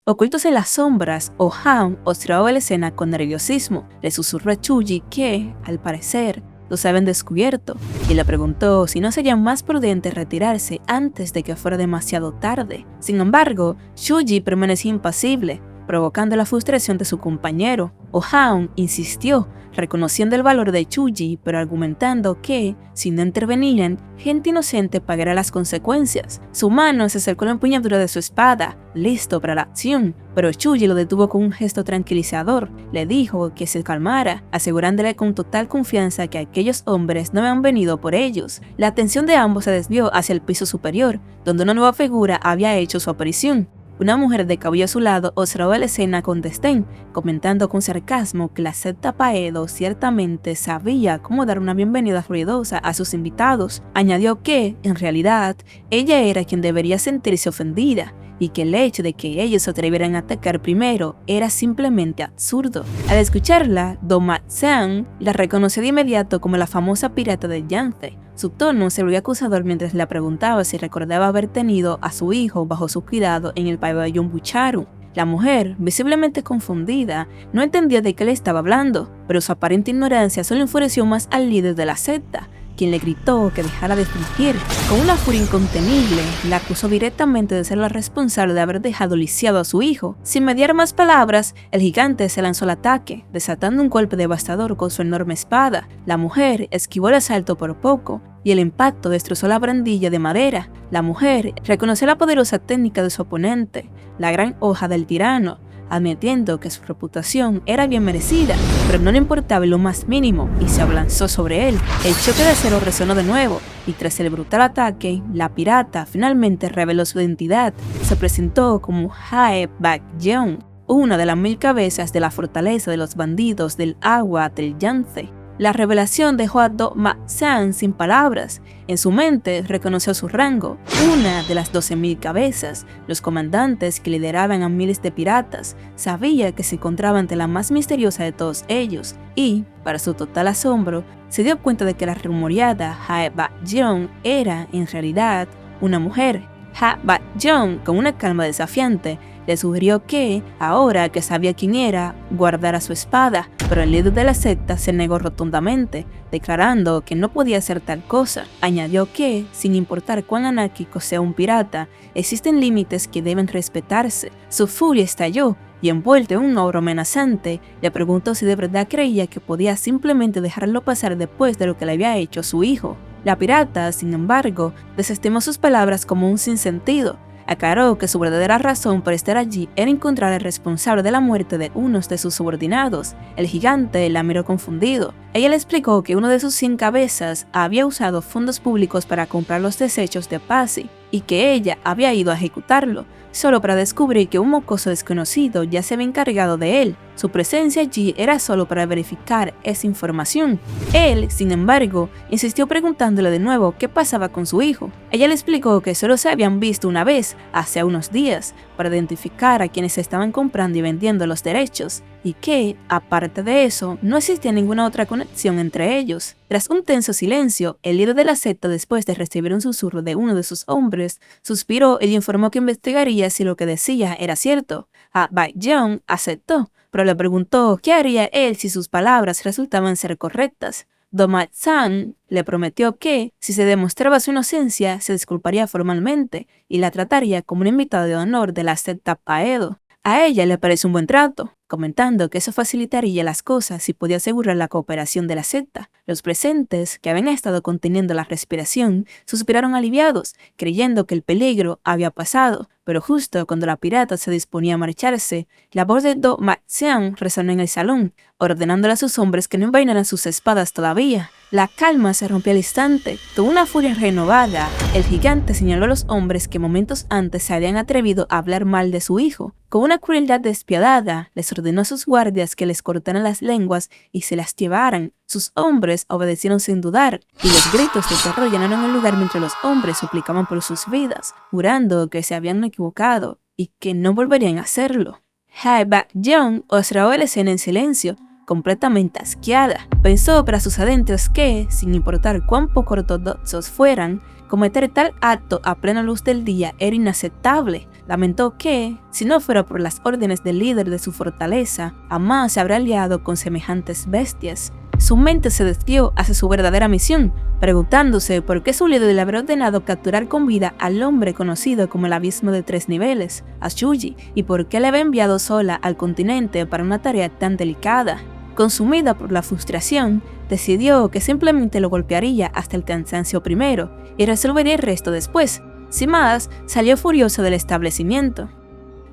Ocultos en las sombras, Oh-han observaba la escena con nerviosismo. Le susurró a Chuji que, al parecer, los habían descubierto, y le preguntó si no sería más prudente retirarse antes de que fuera demasiado tarde. Sin embargo, Chuji permanecía impasible, provocando la frustración de su compañero. Oh-han insistió, reconociendo el valor de Chuji, pero argumentando que, si no intervenían, gente inocente pagaría las consecuencias. Su mano se acercó a la empuñadura de su espada, listo para la acción, pero Chuji lo detuvo con un gesto tranquilizador. Le dijo que se calmara, asegurándole con total confianza que aquellos hombres no habían venido por ellos. La atención de ambos se desvió hacia el piso superior, donde una nueva figura había hecho su aparición. Una mujer de cabello azulado observó la escena con desdén, comentando con sarcasmo que la secta Paedo ciertamente sabía cómo dar una bienvenida ruidosa a sus invitados. Añadió que, en realidad, ella era quien debería sentirse ofendida, y que el hecho de que ellos se atrevieran a atacar primero era simplemente absurdo. Al escucharla, Do-ma-san la reconoció de inmediato como la famosa pirata de Yance. Su tono se volvió acusador mientras le preguntaba si recordaba haber tenido a su hijo bajo su cuidado en el pabellón Bucharu. La mujer, visiblemente confundida, no entendía de qué le estaba hablando, pero su aparente ignorancia solo enfureció más al líder de la secta, quien le gritó que dejara de fingir. Con una furia incontenible, la acusó directamente de ser la responsable de haber dejado lisiado a su hijo. Sin mediar más palabras, el gigante se lanzó al ataque, desatando un golpe devastador con su enorme espada. La mujer esquivó el asalto por poco, y el impacto destrozó la barandilla de madera. La mujer reconoció la poderosa técnica de su oponente, la gran hoja del tirano, admitiendo que su reputación era bien merecida, pero no le importaba lo más mínimo, y se abalanzó sobre él. El choque de acero resonó de nuevo, y tras el brutal ataque, la pirata finalmente reveló su identidad. Se presentó como Hae Bak-yeon, una de las 1000 cabezas de la fortaleza de los bandidos del agua del Yance. La revelación dejó a Do-ma-san sin palabras. En su mente reconoció su rango, una de las 12.000 cabezas. Los comandantes que lideraban a miles de piratas sabía que se encontraba ante la más misteriosa de todos ellos y, para su total asombro, se dio cuenta de que la rumoreada Hae Bak-yeon era, en realidad, una mujer. Hae Bak-yeon, con una calma desafiante, le sugirió que, ahora que sabía quién era, guardara su espada, pero el líder de la secta se negó rotundamente, declarando que no podía hacer tal cosa. Añadió que, sin importar cuán anárquico sea un pirata, existen límites que deben respetarse. Su furia estalló, y envuelto en un oro amenazante, le preguntó si de verdad creía que podía simplemente dejarlo pasar después de lo que le había hecho a su hijo. La pirata, sin embargo, desestimó sus palabras como un sinsentido. Aclaró que su verdadera razón por estar allí era encontrar al responsable de la muerte de uno de sus subordinados. El gigante la miró confundido. Ella le explicó que uno de sus 100 cabezas había usado fondos públicos para comprar los desechos de Pasi y que ella había ido a ejecutarlo, solo para descubrir que un mocoso desconocido ya se había encargado de él. Su presencia allí era solo para verificar esa información. Él, sin embargo, insistió preguntándole de nuevo qué pasaba con su hijo. Ella le explicó que solo se habían visto una vez, hace unos días, para identificar a quienes estaban comprando y vendiendo los derechos, y que, aparte de eso, no existía ninguna otra conexión entre ellos. Tras un tenso silencio, el líder de la secta, después de recibir un susurro de uno de sus hombres, suspiró y le informó que investigaría si lo que decía era cierto. Hae Bak-yeon aceptó, pero le preguntó qué haría él si sus palabras resultaban ser correctas. Do-ma-san le prometió que, si se demostraba su inocencia, se disculparía formalmente y la trataría como un invitado de honor de la secta Paedo. A ella le pareció un buen trato, comentando que eso facilitaría las cosas si podía asegurar la cooperación de la secta. Los presentes, que habían estado conteniendo la respiración, suspiraron aliviados, creyendo que el peligro había pasado, pero justo cuando la pirata se disponía a marcharse, la voz de Do-ma-san resonó en el salón, ordenándole a sus hombres que no envainaran sus espadas todavía. La calma se rompió al instante. Con una furia renovada, el gigante señaló a los hombres que momentos antes se habían atrevido a hablar mal de su hijo. Con una crueldad despiadada, les ordenó a sus guardias que les cortaran las lenguas y se las llevaran. Sus hombres obedecieron sin dudar, y los gritos de terror llenaron el lugar mientras los hombres suplicaban por sus vidas, jurando que se habían equivocado y que no volverían a hacerlo. Hae Bak-yeon observó la escena en silencio, completamente asqueada. Pensó para sus adentros que, sin importar cuán poco ortodoxos fueran, cometer tal acto a plena luz del día era inaceptable. lamentó que, si no fuera por las órdenes del líder de su fortaleza, jamás se habría aliado con semejantes bestias. Su mente se desvió hacia su verdadera misión, preguntándose por qué su líder le habría ordenado capturar con vida al hombre conocido como el Abismo de 3 niveles, a Chuji, y por qué le había enviado sola al continente para una tarea tan delicada. Consumida por la frustración, decidió que simplemente lo golpearía hasta el cansancio primero y resolvería el resto después. Sin más, salió furioso del establecimiento.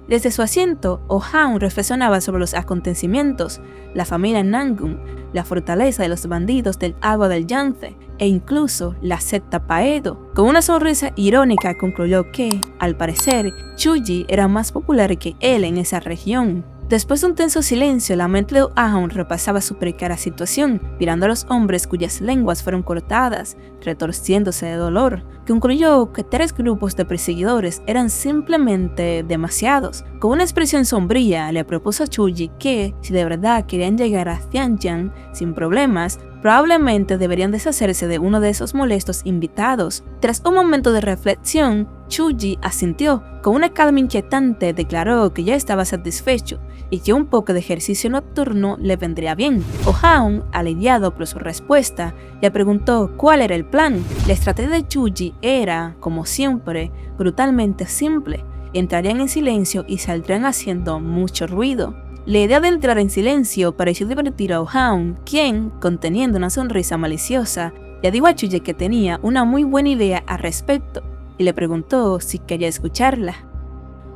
Desde su asiento, Oh-Hound reflexionaba sobre los acontecimientos, la familia Nangun, la fortaleza de los bandidos del agua del Yangtze e incluso la secta Paedo. Con una sonrisa irónica concluyó que, al parecer, Chuji era más popular que él en esa región. Después de un tenso silencio, la mente de Oh-Hound repasaba su precaria situación, mirando a los hombres cuyas lenguas fueron cortadas, retorciéndose de dolor. Concluyó que 3 grupos de perseguidores eran simplemente demasiados. Con una expresión sombría, le propuso a Chuji que, si de verdad querían llegar a Xianjiang sin problemas, probablemente deberían deshacerse de uno de esos molestos invitados. Tras un momento de reflexión, Chuji asintió. Con una calma inquietante declaró que ya estaba satisfecho y que un poco de ejercicio nocturno le vendría bien. Oh-Hound, aliviado por su respuesta, le preguntó cuál era el plan. La estrategia de Chuji era, como siempre, brutalmente simple. Entrarían en silencio y saldrían haciendo mucho ruido. La idea de entrar en silencio pareció divertir a Oh-Hound, quien, conteniendo una sonrisa maliciosa, le dijo a Chuji que tenía una muy buena idea al respecto y le preguntó si quería escucharla.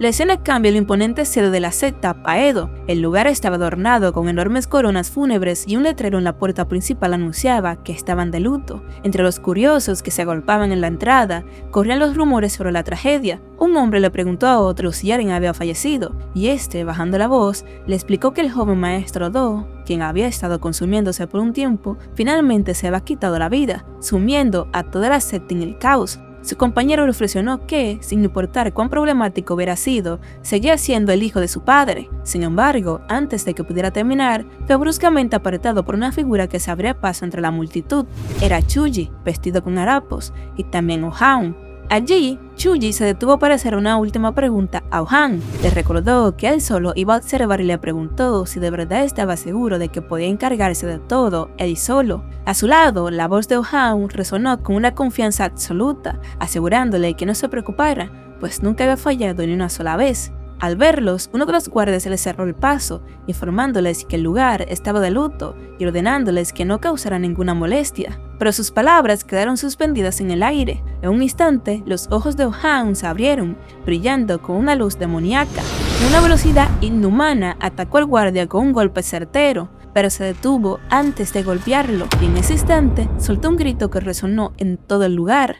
La escena cambia en la imponente sede de la secta Paedo. El lugar estaba adornado con enormes coronas fúnebres y un letrero en la puerta principal anunciaba que estaban de luto. Entre los curiosos que se agolpaban en la entrada, corrían los rumores sobre la tragedia. Un hombre le preguntó a otro si alguien había fallecido, y este, bajando la voz, le explicó que el joven maestro Do, quien había estado consumiéndose por un tiempo, finalmente se había quitado la vida, sumiendo a toda la secta en el caos. Su compañero reflexionó que, sin importar cuán problemático hubiera sido, seguía siendo el hijo de su padre. Sin embargo, antes de que pudiera terminar, fue bruscamente apartado por una figura que se abría paso entre la multitud. Era Chuji, vestido con harapos, y también Oh-Hound. Allí, Chuji se detuvo para hacer una última pregunta a Oh-Hound. Le recordó que él solo iba a observar y le preguntó si de verdad estaba seguro de que podía encargarse de todo él solo. A su lado, la voz de Oh-Hound resonó con una confianza absoluta, asegurándole que no se preocupara, pues nunca había fallado ni una sola vez. Al verlos, uno de los guardias les cerró el paso, informándoles que el lugar estaba de luto y ordenándoles que no causaran ninguna molestia. Pero sus palabras quedaron suspendidas en el aire. En un instante, los ojos de Oh-Hound se abrieron, brillando con una luz demoníaca. Con una velocidad inhumana, atacó al guardia con un golpe certero, pero se detuvo antes de golpearlo, y en ese instante soltó un grito que resonó en todo el lugar.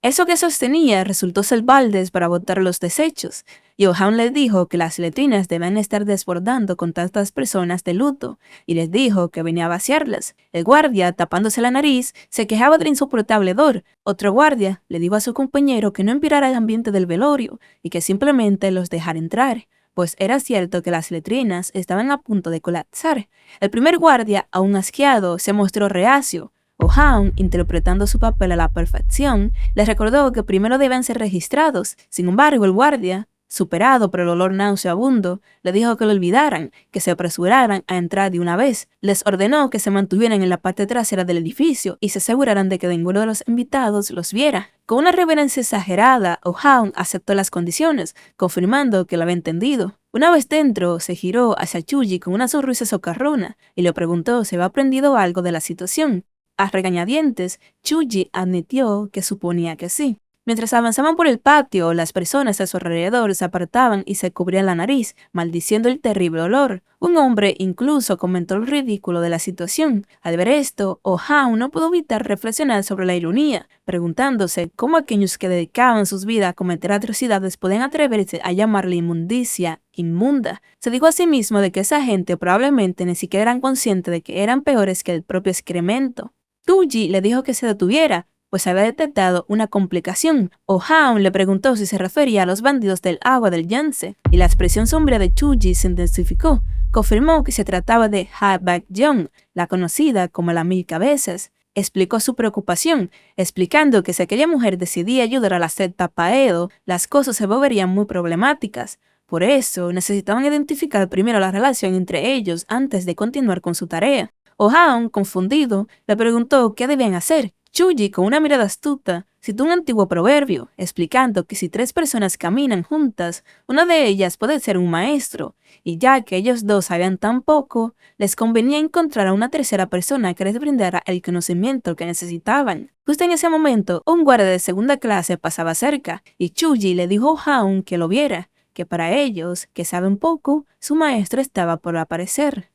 Eso que sostenía resultó ser baldes para botar los desechos, y Oh-Hound les dijo que las letrinas deben estar desbordando con tantas personas de luto, y les dijo que venía a vaciarlas. El guardia, tapándose la nariz, se quejaba del insoportable hedor. Otro guardia le dijo a su compañero que no empeorara el ambiente del velorio, y que simplemente los dejara entrar, pues era cierto que las letrinas estaban a punto de colapsar. El primer guardia, aún asqueado, se mostró reacio. Oh-Hound, interpretando su papel a la perfección, les recordó que primero deben ser registrados. Sin embargo, el guardia, superado por el olor nauseabundo, le dijo que lo olvidaran, que se apresuraran a entrar de una vez. Les ordenó que se mantuvieran en la parte trasera del edificio y se aseguraran de que ninguno de los invitados los viera. Con una reverencia exagerada, Oh-Hound aceptó las condiciones, confirmando que lo había entendido. Una vez dentro, se giró hacia Chuji con una sonrisa socarrona y le preguntó si había aprendido algo de la situación. A regañadientes, Chuji admitió que suponía que sí. Mientras avanzaban por el patio, las personas a su alrededor se apartaban y se cubrían la nariz, maldiciendo el terrible olor. Un hombre incluso comentó lo ridículo de la situación. Al ver esto, Oh-Hound no pudo evitar reflexionar sobre la ironía, preguntándose cómo aquellos que dedicaban sus vidas a cometer atrocidades podían atreverse a llamarle inmundicia inmunda. Se dijo a sí mismo de que esa gente probablemente ni siquiera eran conscientes de que eran peores que el propio excremento. Chuji le dijo que se detuviera, pues había detectado una complicación. Oh-Hound le preguntó si se refería a los bandidos del agua del Yangtze, y la expresión sombría de Chuji se intensificó. Confirmó que se trataba de Ha Bak-yeon, la conocida como la 1000 cabezas. explicó su preocupación, explicando que si aquella mujer decidía ayudar a la secta Paedo, las cosas se volverían muy problemáticas. Por eso, necesitaban identificar primero la relación entre ellos antes de continuar con su tarea. Oh-Haon, confundido, le preguntó qué debían hacer. Chuji, con una mirada astuta, citó un antiguo proverbio, explicando que si 3 personas caminan juntas, una de ellas puede ser un maestro, y ya que ellos dos sabían tan poco, les convenía encontrar a una tercera persona que les brindara el conocimiento que necesitaban. Justo en ese momento, un guardia de segunda clase pasaba cerca, y Chuji le dijo a Oh-Haon que lo viera, que para ellos, que saben poco, su maestro estaba por aparecer.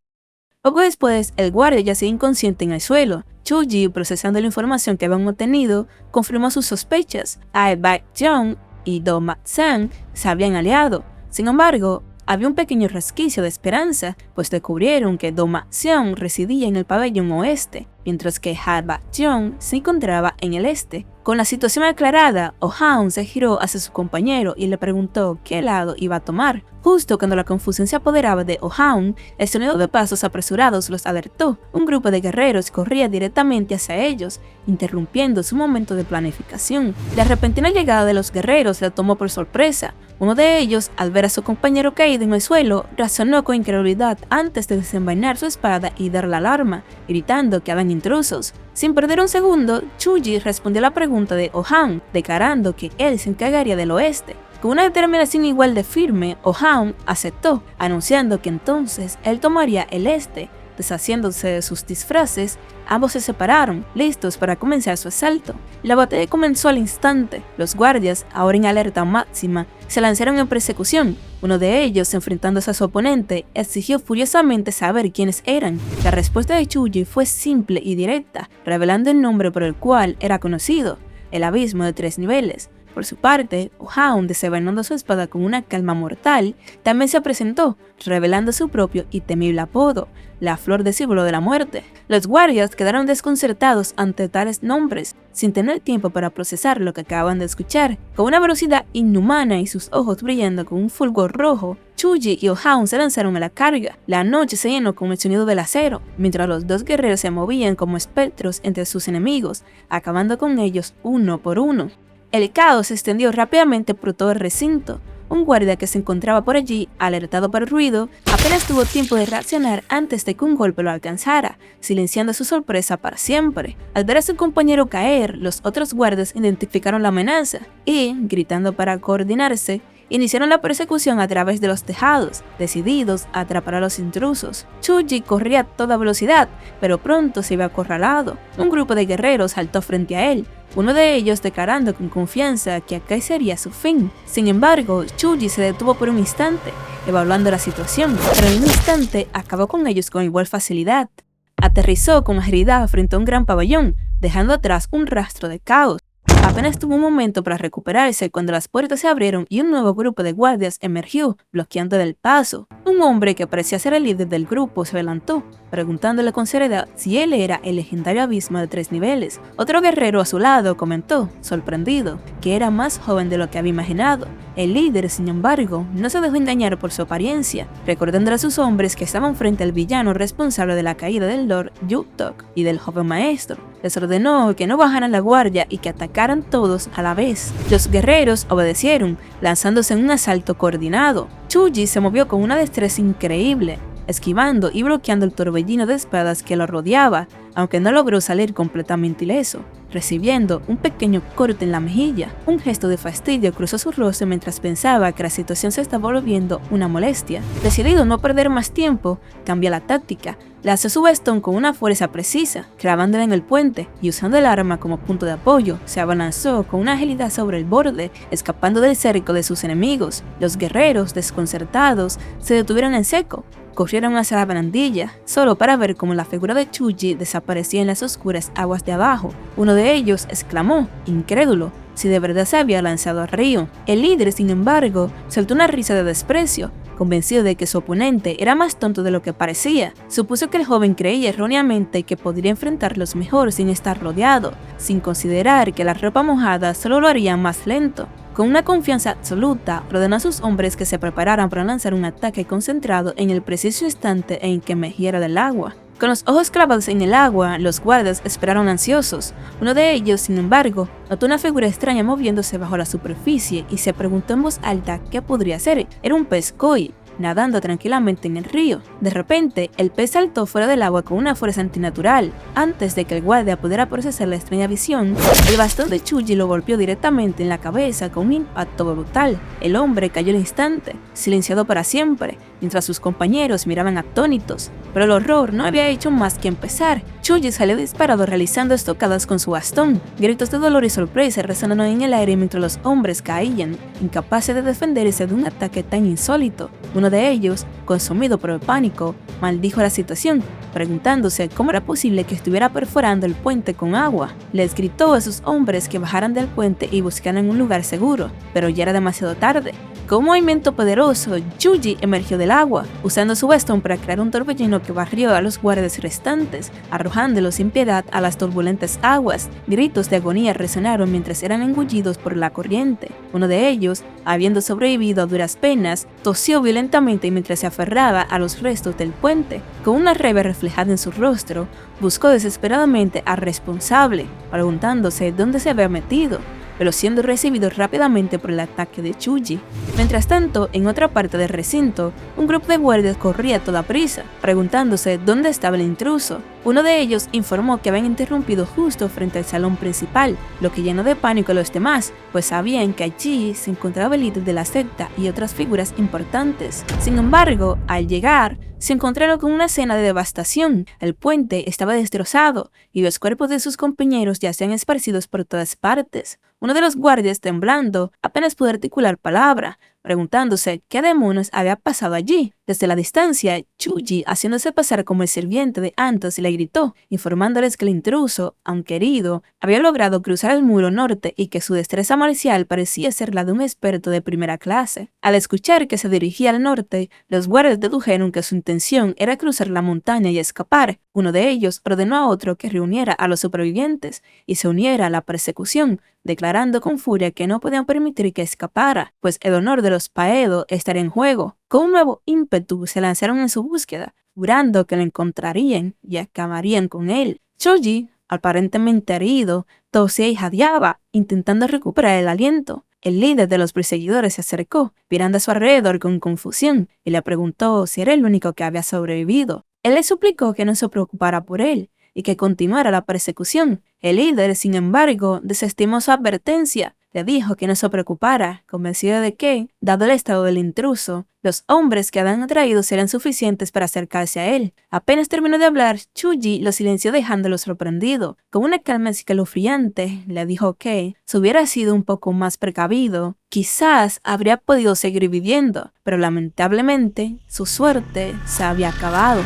Poco después, el guardia yacía inconsciente en el suelo. Chuji, procesando la información que habían obtenido, confirmó sus sospechas. Ae Bak-jeong y Do Mak-sang se habían aliado. Sin embargo, había un pequeño resquicio de esperanza, pues descubrieron que Do Mak-seong residía en el pabellón oeste, mientras que Ha Bak-jeong se encontraba en el este. Con la situación aclarada, Oh-Haon se giró hacia su compañero y le preguntó qué lado iba a tomar. Justo cuando la confusión se apoderaba de Oh-Haon, el sonido de pasos apresurados los alertó. Un grupo de guerreros corría directamente hacia ellos, interrumpiendo su momento de planificación. La repentina llegada de los guerreros le tomó por sorpresa. Uno de ellos, al ver a su compañero caído en el suelo, razonó con incredulidad antes de desenvainar su espada y dar la alarma, gritando que habían intrusos. Sin perder un segundo, Chuji respondió a la pregunta de Oh-Haon, declarando que él se encargaría del oeste. Con una determinación igual de firme, Oh-Haon aceptó, anunciando que entonces él tomaría el este. Deshaciéndose de sus disfraces, ambos se separaron, listos para comenzar su asalto. La batalla comenzó al instante. Los guardias, ahora en alerta máxima, se lanzaron en persecución. Uno de ellos, enfrentándose a su oponente, exigió furiosamente saber quiénes eran. La respuesta de Chuji fue simple y directa, revelando el nombre por el cual era conocido: el abismo de 3 niveles. Por su parte, Oh-Haon, desenvainando su espada con una calma mortal, también se presentó, revelando su propio y temible apodo, la flor de símbolo de la muerte. Los guardias quedaron desconcertados ante tales nombres, sin tener tiempo para procesar lo que acababan de escuchar. Con una velocidad inhumana y sus ojos brillando con un fulgor rojo, Chuji y Oh-Haon se lanzaron a la carga. La noche se llenó con el sonido del acero, mientras los 2 guerreros se movían como espectros entre sus enemigos, acabando con ellos uno por uno. El caos se extendió rápidamente por todo el recinto. Un guardia que se encontraba por allí, alertado por el ruido, apenas tuvo tiempo de reaccionar antes de que un golpe lo alcanzara, silenciando su sorpresa para siempre. Al ver a su compañero caer, los otros guardias identificaron la amenaza y, gritando para coordinarse, iniciaron la persecución a través de los tejados, decididos a atrapar a los intrusos. Chuji corría a toda velocidad, pero pronto se vio acorralado. Un grupo de guerreros saltó frente a él, uno de ellos declarando con confianza que acá sería su fin. Sin embargo, Chuji se detuvo por un instante, evaluando la situación, pero en un instante acabó con ellos con igual facilidad. Aterrizó con agilidad frente a un gran pabellón, dejando atrás un rastro de caos. Apenas tuvo un momento para recuperarse cuando las puertas se abrieron y un nuevo grupo de guardias emergió, bloqueando el paso. Un hombre que parecía ser el líder del grupo se adelantó, preguntándole con seriedad si él era el legendario abismo de 3 niveles. Otro guerrero a su lado comentó, sorprendido, que era más joven de lo que había imaginado. El líder, sin embargo, no se dejó engañar por su apariencia, recordándole a sus hombres que estaban frente al villano responsable de la caída del Lord Yuk-tok y del joven maestro. Les ordenó que no bajaran la guardia y que atacaran todos a la vez. Los guerreros obedecieron, lanzándose en un asalto coordinado. Chuji se movió con una destreza increíble, esquivando y bloqueando el torbellino de espadas que lo rodeaba, aunque no logró salir completamente ileso, recibiendo un pequeño corte en la mejilla. Un gesto de fastidio cruzó su rostro mientras pensaba que la situación se estaba volviendo una molestia. Decidido a no perder más tiempo, cambió la táctica. Lanzó su bastón con una fuerza precisa, clavándola en el puente, y usando el arma como punto de apoyo, se abalanzó con una agilidad sobre el borde, escapando del cerco de sus enemigos. Los guerreros, desconcertados, se detuvieron en seco. Corrieron hacia la barandilla, solo para ver cómo la figura de Chuji desaparecía en las oscuras aguas de abajo. Uno de ellos exclamó, incrédulo, si de verdad se había lanzado al río. El líder, sin embargo, soltó una risa de desprecio, convencido de que su oponente era más tonto de lo que parecía. Supuso que el joven creía erróneamente que podría enfrentarlos mejor sin estar rodeado, sin considerar que la ropa mojada solo lo haría más lento. Con una confianza absoluta, ordenó a sus hombres que se prepararan para lanzar un ataque concentrado en el preciso instante en que emergiera del agua. Con los ojos clavados en el agua, los guardias esperaron ansiosos. Uno de ellos, sin embargo, notó una figura extraña moviéndose bajo la superficie y se preguntó en voz alta qué podría ser. Era un pez koi, nadando tranquilamente en el río. De repente, el pez saltó fuera del agua con una fuerza antinatural. Antes de que el guardia pudiera procesar la extraña visión, el bastón de Chuji lo golpeó directamente en la cabeza con un impacto brutal. El hombre cayó al instante, silenciado para siempre, mientras sus compañeros miraban atónitos. Pero el horror no había hecho más que empezar. Chuji salió disparado realizando estocadas con su bastón. Gritos de dolor y sorpresa resonaron en el aire mientras los hombres caían, incapaces de defenderse de un ataque tan insólito. Uno de ellos, consumido por el pánico, maldijo la situación, preguntándose cómo era posible que estuviera perforando el puente con agua. Les gritó a sus hombres que bajaran del puente y buscaran un lugar seguro, pero ya era demasiado tarde. Con un movimiento poderoso, Chuji emergió del agua, usando su bastón para crear un torbellino que barrió a los guardias restantes, arrojándolos sin piedad a las turbulentas aguas. Gritos de agonía resonaron mientras eran engullidos por la corriente. Uno de ellos, habiendo sobrevivido a duras penas, tosió violentamente mientras se aferraba a los restos del puente. Con una rabia reflejada en su rostro, buscó desesperadamente al responsable, preguntándose dónde se había metido, pero siendo recibido rápidamente por el ataque de Chuji. Mientras tanto, en otra parte del recinto, un grupo de guardias corría a toda prisa, preguntándose dónde estaba el intruso. Uno de ellos informó que habían interrumpido justo frente al salón principal, lo que llenó de pánico a los demás, pues sabían que allí se encontraba el líder de la secta y otras figuras importantes. Sin embargo, al llegar, se encontraron con una escena de devastación. El puente estaba destrozado y los cuerpos de sus compañeros yacían esparcidos por todas partes. Uno de los guardias, temblando, apenas pudo articular palabra, preguntándose qué demonios había pasado allí. Desde la distancia, Chuji, haciéndose pasar como el sirviente de antes, le gritó, informándoles que el intruso, aunque herido, había logrado cruzar el muro norte y que su destreza marcial parecía ser la de un experto de primera clase. Al escuchar que se dirigía al norte, los guardias dedujeron que su intención era cruzar la montaña y escapar. Uno de ellos ordenó a otro que reuniera a los supervivientes y se uniera a la persecución, declarando con furia que no podían permitir que escapara, pues el honor de los Paedo estaría en juego. Con un nuevo ímpetu se lanzaron en su búsqueda, jurando que lo encontrarían y acabarían con él. Chuji, aparentemente herido, tosía y jadeaba, intentando recuperar el aliento. El líder de los perseguidores se acercó, mirando a su alrededor con confusión, y le preguntó si era el único que había sobrevivido. Él le suplicó que no se preocupara por él y que continuara la persecución. El líder, sin embargo, desestimó su advertencia. Le dijo que no se preocupara, convencido de que, dado el estado del intruso, los hombres que habían atraído serían suficientes para acercarse a él. Apenas terminó de hablar, Chuji lo silenció dejándolo sorprendido. Con una calma escalofriante, le dijo que, si hubiera sido un poco más precavido, quizás habría podido seguir viviendo, pero lamentablemente, su suerte se había acabado.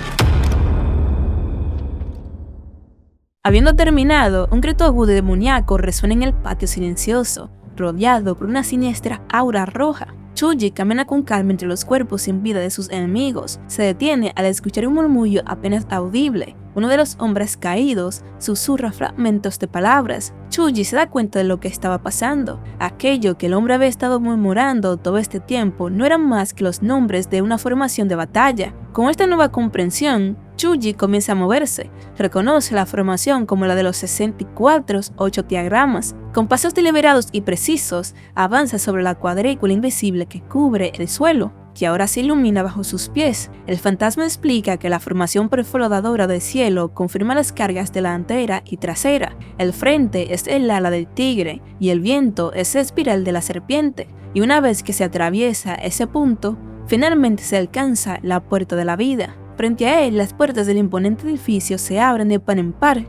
Habiendo terminado, un grito agudo y demoníaco resuena en el patio silencioso, rodeado por una siniestra aura roja. Chuji camina con calma entre los cuerpos sin vida de sus enemigos. Se detiene al escuchar un murmullo apenas audible. Uno de los hombres caídos susurra fragmentos de palabras. Chuji se da cuenta de lo que estaba pasando. Aquello que el hombre había estado murmurando todo este tiempo no eran más que los nombres de una formación de batalla. Con esta nueva comprensión, Chuji comienza a moverse. Reconoce la formación como la de los 64 8 diagramas. Con pasos deliberados y precisos, avanza sobre la cuadrícula invisible que cubre el suelo, que ahora se ilumina bajo sus pies. El fantasma explica que la formación perforadora del cielo confirma las cargas delantera y trasera. El frente es el ala del tigre y el viento es la espiral de la serpiente. Y una vez que se atraviesa ese punto, finalmente se alcanza la puerta de la vida. Frente a él, las puertas del imponente edificio se abren de par en par.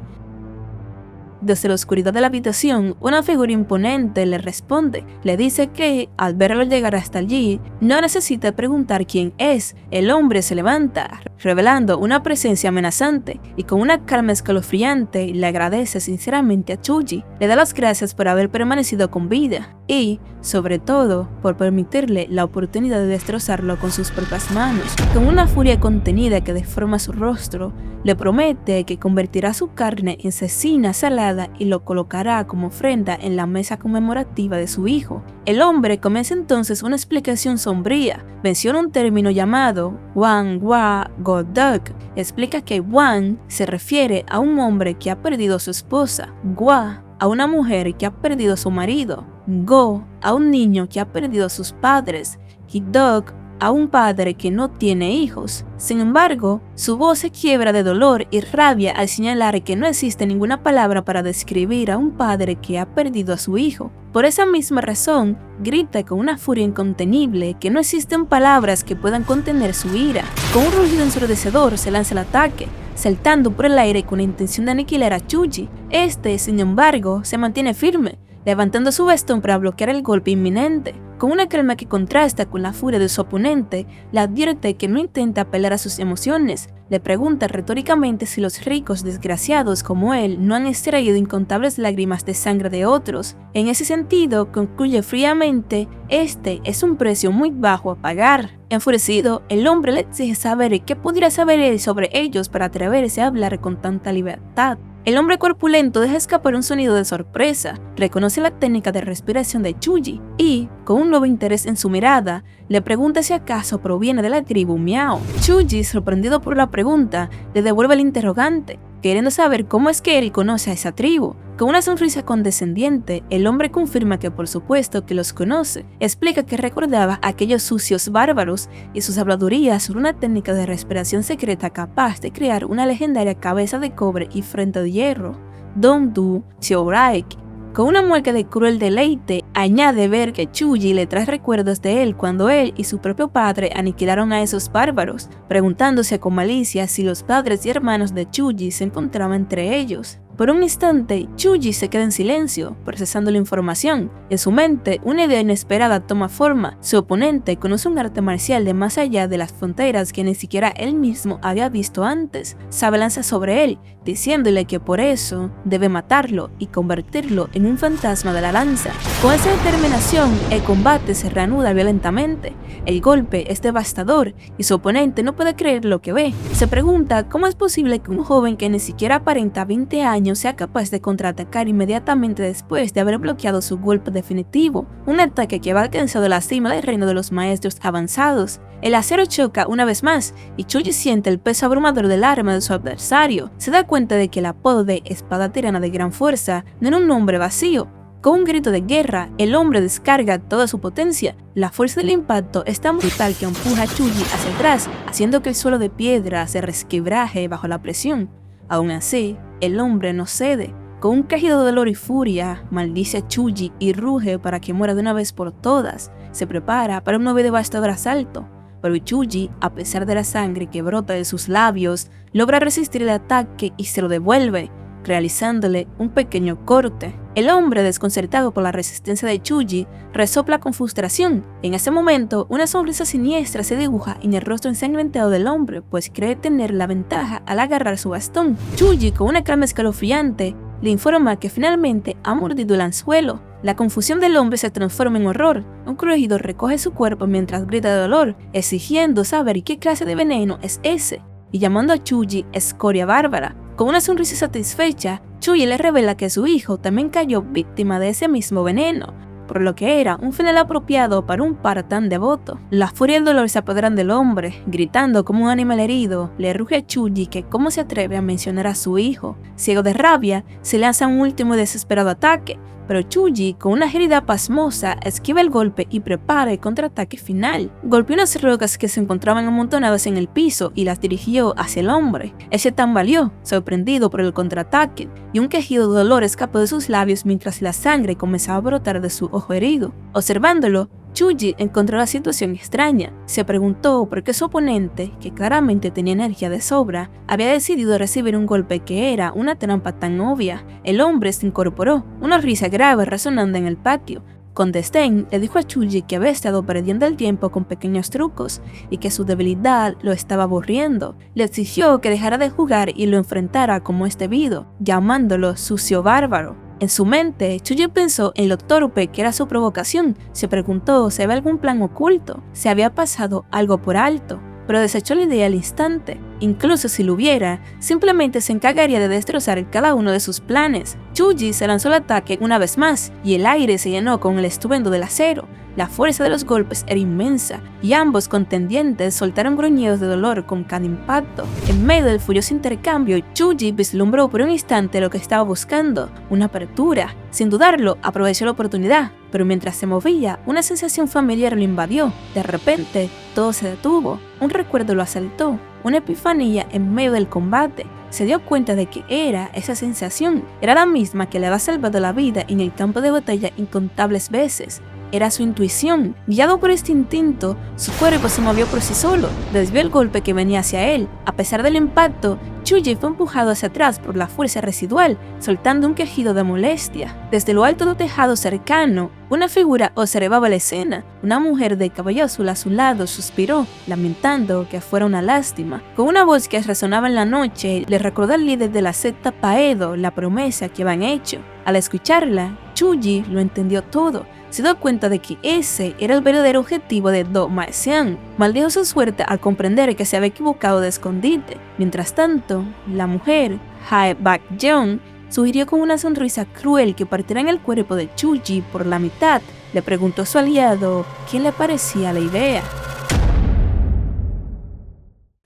Desde la oscuridad de la habitación, una figura imponente le responde. Le dice que, al verlo llegar hasta allí, no necesita preguntar quién es. El hombre se levanta, revelando una presencia amenazante, y con una calma escalofriante le agradece sinceramente a Chuji. Le da las gracias por haber permanecido con vida y, sobre todo, por permitirle la oportunidad de destrozarlo con sus propias manos. Con una furia contenida que deforma su rostro, le promete que convertirá su carne en cecina salada tallada y lo colocará como ofrenda en la mesa conmemorativa de su hijo. El hombre comienza entonces una explicación sombría. Menciona un término llamado Wan Wa Go Duk. Explica que Wan se refiere a un hombre que ha perdido a su esposa, Wa a una mujer que ha perdido a su marido, Go a un niño que ha perdido a sus padres y Duk a un padre que no tiene hijos. Sin embargo, su voz se quiebra de dolor y rabia al señalar que no existe ninguna palabra para describir a un padre que ha perdido a su hijo. Por esa misma razón, grita con una furia incontenible que no existen palabras que puedan contener su ira. Con un rugido ensordecedor se lanza el ataque, saltando por el aire con la intención de aniquilar a Chuji. Este, sin embargo, se mantiene firme, levantando su bastón para bloquear el golpe inminente. Con una calma que contrasta con la furia de su oponente, le advierte que no intenta apelar a sus emociones. Le pregunta retóricamente si los ricos desgraciados como él no han extraído incontables lágrimas de sangre de otros. En ese sentido, concluye fríamente, este es un precio muy bajo a pagar. Enfurecido, el hombre le exige saber qué pudiera saber él sobre ellos para atreverse a hablar con tanta libertad. El hombre corpulento deja escapar un sonido de sorpresa, reconoce la técnica de respiración de Chuji y, con un nuevo interés en su mirada, le pregunta si acaso proviene de la tribu Miao. Chuji, sorprendido por la pregunta, le devuelve el interrogante, queriendo saber cómo es que él conoce a esa tribu. Con una sonrisa condescendiente, el hombre confirma que por supuesto que los conoce. Explica que recordaba a aquellos sucios bárbaros y sus habladurías sobre una técnica de respiración secreta capaz de crear una legendaria cabeza de cobre y frente de hierro, Dongdu Xiaoraik. Con una mueca de cruel deleite, añade ver que Chuji le trae recuerdos de él cuando él y su propio padre aniquilaron a esos bárbaros, preguntándose con malicia si los padres y hermanos de Chuji se encontraban entre ellos. Por un instante, Chuji se queda en silencio, procesando la información. En su mente, una idea inesperada toma forma. Su oponente conoce un arte marcial de más allá de las fronteras que ni siquiera él mismo había visto antes. Se abalanza sobre él, diciéndole que por eso debe matarlo y convertirlo en un fantasma de la lanza. Con esa determinación, el combate se reanuda violentamente. El golpe es devastador y su oponente no puede creer lo que ve. Se pregunta cómo es posible que un joven que ni siquiera aparenta 20 años sea capaz de contraatacar inmediatamente después de haber bloqueado su golpe definitivo, un ataque que va alcanzado la cima del reino de los maestros avanzados. El acero choca una vez más y Chuji siente el peso abrumador del arma de su adversario. Se da cuenta de que el apodo de espada tirana de gran fuerza no era un nombre vacío. Con un grito de guerra, el hombre descarga toda su potencia. La fuerza del impacto es tan brutal que empuja a Chuji hacia atrás, haciendo que el suelo de piedra se resquebraje bajo la presión. Aún así, el hombre no cede. Con un quejido de dolor y furia, maldice a Chuji y ruge para que muera de una vez por todas. Se prepara para un nuevo y devastador asalto. Pero Chuji, a pesar de la sangre que brota de sus labios, logra resistir el ataque y se lo devuelve, realizándole un pequeño corte. El hombre, desconcertado por la resistencia de Chuji, resopla con frustración. En ese momento, una sonrisa siniestra se dibuja en el rostro ensangrentado del hombre, pues cree tener la ventaja al agarrar su bastón. Chuji, con una calma escalofriante, le informa que finalmente ha mordido el anzuelo. La confusión del hombre se transforma en horror. Un crujido recoge su cuerpo mientras grita de dolor, exigiendo saber qué clase de veneno es ese, y llamando a Chuji escoria bárbara. Con una sonrisa satisfecha, Chuji le revela que su hijo también cayó víctima de ese mismo veneno, por lo que era un final apropiado para un par tan devoto. La furia y el dolor se apoderan del hombre, gritando como un animal herido, le ruge a Chuji que cómo se atreve a mencionar a su hijo. Ciego de rabia, se lanza un último y desesperado ataque, pero Chuji, con una herida pasmosa, esquiva el golpe y prepara el contraataque final. Golpeó unas rocas que se encontraban amontonadas en el piso y las dirigió hacia el hombre. Él se tambaleó, sorprendido por el contraataque, y un quejido de dolor escapó de sus labios mientras la sangre comenzaba a brotar de su ojo herido. Observándolo, Chuji encontró la situación extraña. Se preguntó por qué su oponente, que claramente tenía energía de sobra, había decidido recibir un golpe que era una trampa tan obvia. El hombre se incorporó, una risa grave resonando en el patio. Con desdén, le dijo a Chuji que había estado perdiendo el tiempo con pequeños trucos y que su debilidad lo estaba aburriendo. Le exigió que dejara de jugar y lo enfrentara como es debido, llamándolo sucio bárbaro. En su mente, Chuji pensó en lo torpe que era su provocación. Se preguntó si había algún plan oculto, si había pasado algo por alto, pero desechó la idea al instante. Incluso si lo hubiera, simplemente se encargaría de destrozar cada uno de sus planes. Chuji se lanzó al ataque una vez más y el aire se llenó con el estruendo del acero. La fuerza de los golpes era inmensa y ambos contendientes soltaron gruñidos de dolor con cada impacto. En medio del furioso intercambio, Chuji vislumbró por un instante lo que estaba buscando, una apertura. Sin dudarlo, aprovechó la oportunidad, pero mientras se movía, una sensación familiar lo invadió. De repente, todo se detuvo, un recuerdo lo asaltó, una epifanía en medio del combate. Se dio cuenta de que esa sensación era la misma que le había salvado la vida en el campo de batalla incontables veces. Era su intuición. Guiado por este instinto, su cuerpo se movió por sí solo, desvió el golpe que venía hacia él. A pesar del impacto, Chuji fue empujado hacia atrás por la fuerza residual, soltando un quejido de molestia. Desde lo alto del tejado cercano, una figura observaba la escena. Una mujer de cabello azul a su lado suspiró, lamentando que fuera una lástima. Con una voz que resonaba en la noche, le recordó al líder de la secta Paedo la promesa que habían hecho. Al escucharla, Chuji lo entendió todo. Se dio cuenta de que ese era el verdadero objetivo de Do Ma-Xian. Maldijo su suerte al comprender que se había equivocado de escondite. Mientras tanto, la mujer, Hae Bak-yeon, sugirió con una sonrisa cruel que partieran el cuerpo de Chuji por la mitad. Le preguntó a su aliado qué le parecía la idea.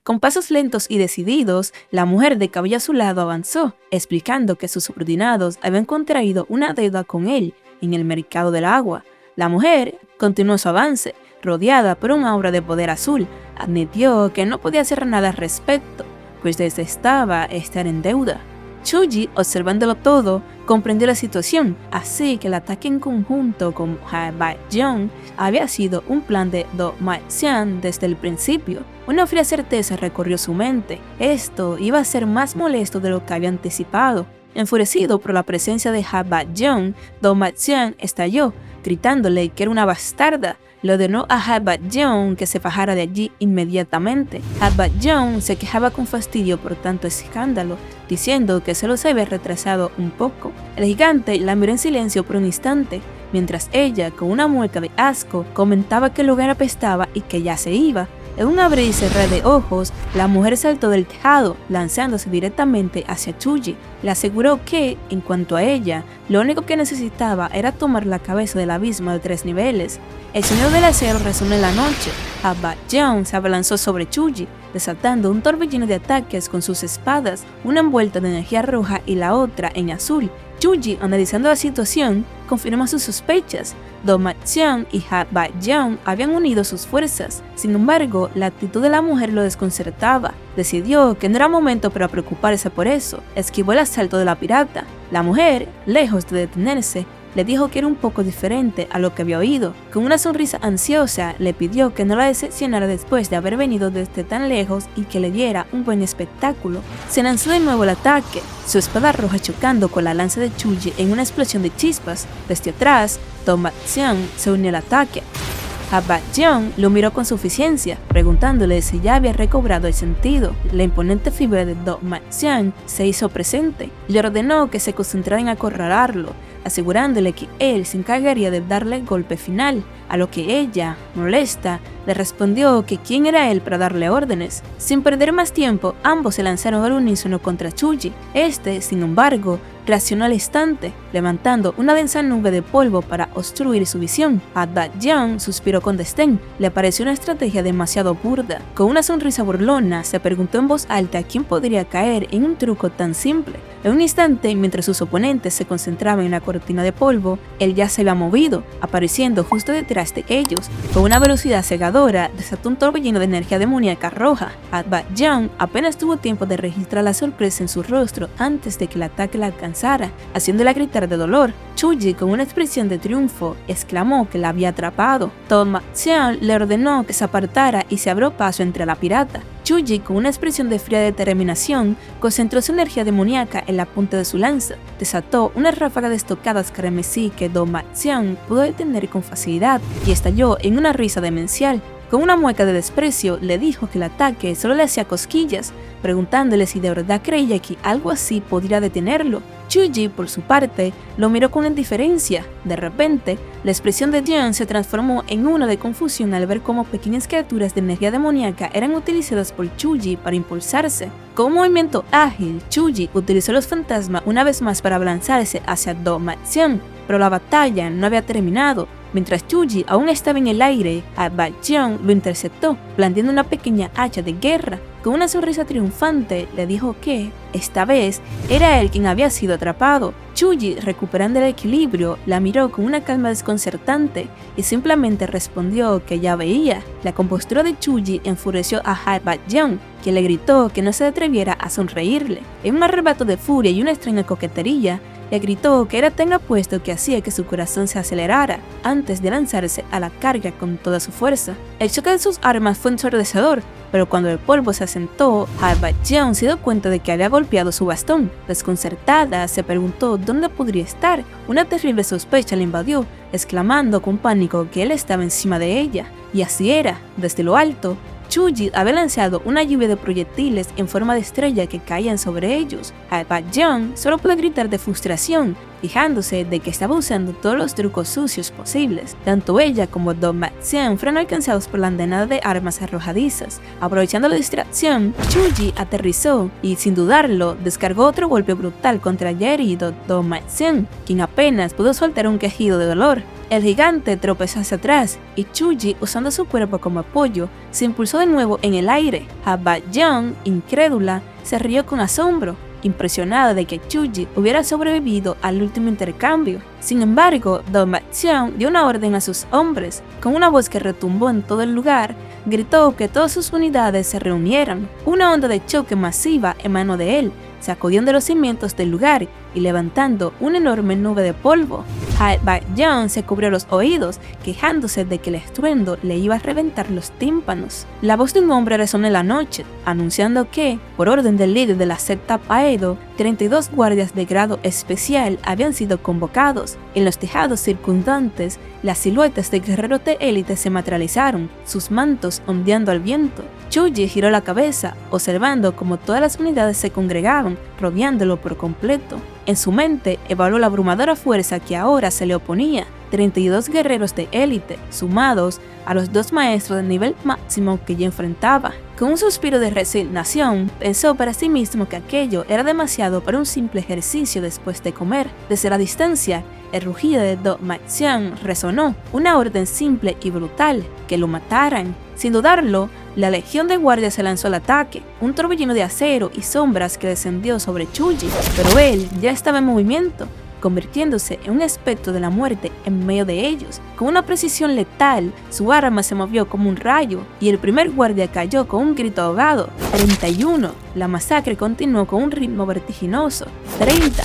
Con pasos lentos y decididos, la mujer de cabello azulado avanzó, explicando que sus subordinados habían contraído una deuda con él en el mercado del agua. La mujer continuó su avance, rodeada por un aura de poder azul. Admitió que no podía hacer nada al respecto, pues detestaba estar en deuda. Chuji, observándolo todo, comprendió la situación, así que el ataque en conjunto con Hae Bak-yeon había sido un plan de Do Ma-Xian desde el principio. Una fría certeza recorrió su mente. Esto iba a ser más molesto de lo que había anticipado. Enfurecido por la presencia de Hae Bak-yeon, Do Ma-Xian estalló, gritándole que era una bastarda. Le ordenó a Hae Bak-yeon que se bajara de allí inmediatamente. Hae Bak-yeon se quejaba con fastidio por tanto escándalo, diciendo que solo se había retrasado un poco. El gigante la miró en silencio por un instante, mientras ella, con una mueca de asco, comentaba que el lugar apestaba y que ya se iba. En un abrir y cerrar de ojos, la mujer saltó del tejado, lanzándose directamente hacia Chuji. Le aseguró que, en cuanto a ella, lo único que necesitaba era tomar la cabeza del abismo de 3 niveles. El sonido del acero resonó en la noche. Hae Bak-yeon se abalanzó sobre Chuji, desatando un torbellino de ataques con sus espadas, una envuelta de energía roja y la otra en azul. Chuji, analizando la situación, confirmó sus sospechas. Do Ma-Xian y Hae Bak-yeon habían unido sus fuerzas. Sin embargo, la actitud de la mujer lo desconcertaba. Decidió que no era momento para preocuparse por eso. Esquivó el asalto de la pirata. La mujer, lejos de detenerse, le dijo que era un poco diferente a lo que había oído. Con una sonrisa ansiosa, le pidió que no la decepcionara después de haber venido desde tan lejos y que le diera un buen espectáculo. Se lanzó de nuevo el ataque, su espada roja chocando con la lanza de Chuji en una explosión de chispas. Desde atrás, Do Ma-Xian se unió al ataque. Hae Bak-yeon lo miró con suficiencia, preguntándole si ya había recobrado el sentido. La imponente figura de Do Ma-Xian se hizo presente. Le ordenó que se concentrara en acorralarlo, asegurándole que él se encargaría de darle el golpe final, a lo que ella, molesta, le respondió que quién era él para darle órdenes. Sin perder más tiempo, ambos se lanzaron al unísono contra Chuji. Este, sin embargo, reaccionó al instante, levantando una densa nube de polvo para obstruir su visión. Hae Bak-yeon suspiró con desdén. Le pareció una estrategia demasiado burda. Con una sonrisa burlona, se preguntó en voz alta quién podría caer en un truco tan simple. En un instante, mientras sus oponentes se concentraban en la cortina de polvo, él ya se había movido, apareciendo justo detrás de ellos. Con una velocidad cegadora, desató un torbellino de energía demoníaca roja. Hae Bak-yeon apenas tuvo tiempo de registrar la sorpresa en su rostro antes de que el ataque la alcanzara, haciéndola gritar de dolor. Chuji, con una expresión de triunfo, exclamó que la había atrapado. Do Ma-Xian le ordenó que se apartara y se abrió paso entre la pirata. Chuji, con una expresión de fría determinación, concentró su energía demoníaca en la punta de su lanza. Desató una ráfaga de estocadas carmesí que Do Ma-Xian pudo detener con facilidad y estalló en una risa demencial. Con una mueca de desprecio, le dijo que el ataque solo le hacía cosquillas, preguntándole si de verdad creía que algo así podría detenerlo. Chuji, por su parte, lo miró con indiferencia. De repente, la expresión de Jeon se transformó en una de confusión al ver cómo pequeñas criaturas de energía demoníaca eran utilizadas por Chuji para impulsarse. Con un movimiento ágil, Chuji utilizó los fantasmas una vez más para abalanzarse hacia Do Ma-jeon, pero la batalla no había terminado. Mientras Chuji aún estaba en el aire, Ba-jeon lo interceptó, blandiendo una pequeña hacha de guerra. Con una sonrisa triunfante, le dijo que, esta vez, era él quien había sido atrapado. Chuji, recuperando el equilibrio, la miró con una calma desconcertante y simplemente respondió que ya veía. La compostura de Chuji enfureció a Ba-jeon, quien le gritó que no se atreviera a sonreírle. En un arrebato de furia y una extraña coquetería, le gritó que era tan apuesto que hacía que su corazón se acelerara antes de lanzarse a la carga con toda su fuerza. El choque de sus armas fue ensordecedor, pero cuando el polvo se asentó, Ba-jeon se dio cuenta de que había golpeado su bastón. Desconcertada, se preguntó dónde podría estar. Una terrible sospecha le invadió, exclamando con pánico que él estaba encima de ella. Y así era. Desde lo alto, Chuji había lanzado una lluvia de proyectiles en forma de estrella que caían sobre ellos. Ba-jeon solo pudo gritar de frustración, fijándose de que estaba usando todos los trucos sucios posibles. Tanto ella como Do Ma-jeon fueron alcanzados por la andanada de armas arrojadizas. Aprovechando la distracción, Chuji aterrizó y, sin dudarlo, descargó otro golpe brutal contra el ya herido Do Ma-jeon, quien apenas pudo soltar un quejido de dolor. El gigante tropezó hacia atrás y Chuji, usando su cuerpo como apoyo, se impulsó de nuevo en el aire. Ba-jeon, incrédula, se rió con asombro, impresionada de que Chuji hubiera sobrevivido al último intercambio. Sin embargo, Do Ma-jeon dio una orden a sus hombres. Con una voz que retumbó en todo el lugar, gritó que todas sus unidades se reunieran. Una onda de choque masiva emanó de él, sacudiendo los cimientos del lugar y levantando una enorme nube de polvo. Ba-jeon se cubrió los oídos, quejándose de que el estruendo le iba a reventar los tímpanos. La voz de un hombre resonó en la noche, anunciando que, por orden del líder de la secta Paedo, 32 guardias de grado especial habían sido convocados. En los tejados circundantes, las siluetas de guerreros de élite se materializaron, sus mantos ondeando al viento. Chuji giró la cabeza, observando cómo todas las unidades se congregaban, rodeándolo por completo. En su mente, evaluó la abrumadora fuerza que ahora se le oponía. 32 guerreros de élite, sumados a los 2 maestros de nivel máximo que ya enfrentaba. Con un suspiro de resignación, pensó para sí mismo que aquello era demasiado para un simple ejercicio después de comer. Desde la distancia, el rugido de Do Ma-jeon resonó, una orden simple y brutal, que lo mataran. Sin dudarlo, la legión de guardias se lanzó al ataque, un torbellino de acero y sombras que descendió sobre Chuji, pero él ya estaba en movimiento, convirtiéndose en un espectro de la muerte en medio de ellos. Con una precisión letal, su arma se movió como un rayo y el primer guardia cayó con un grito ahogado. 31. La masacre continuó con un ritmo vertiginoso. 30.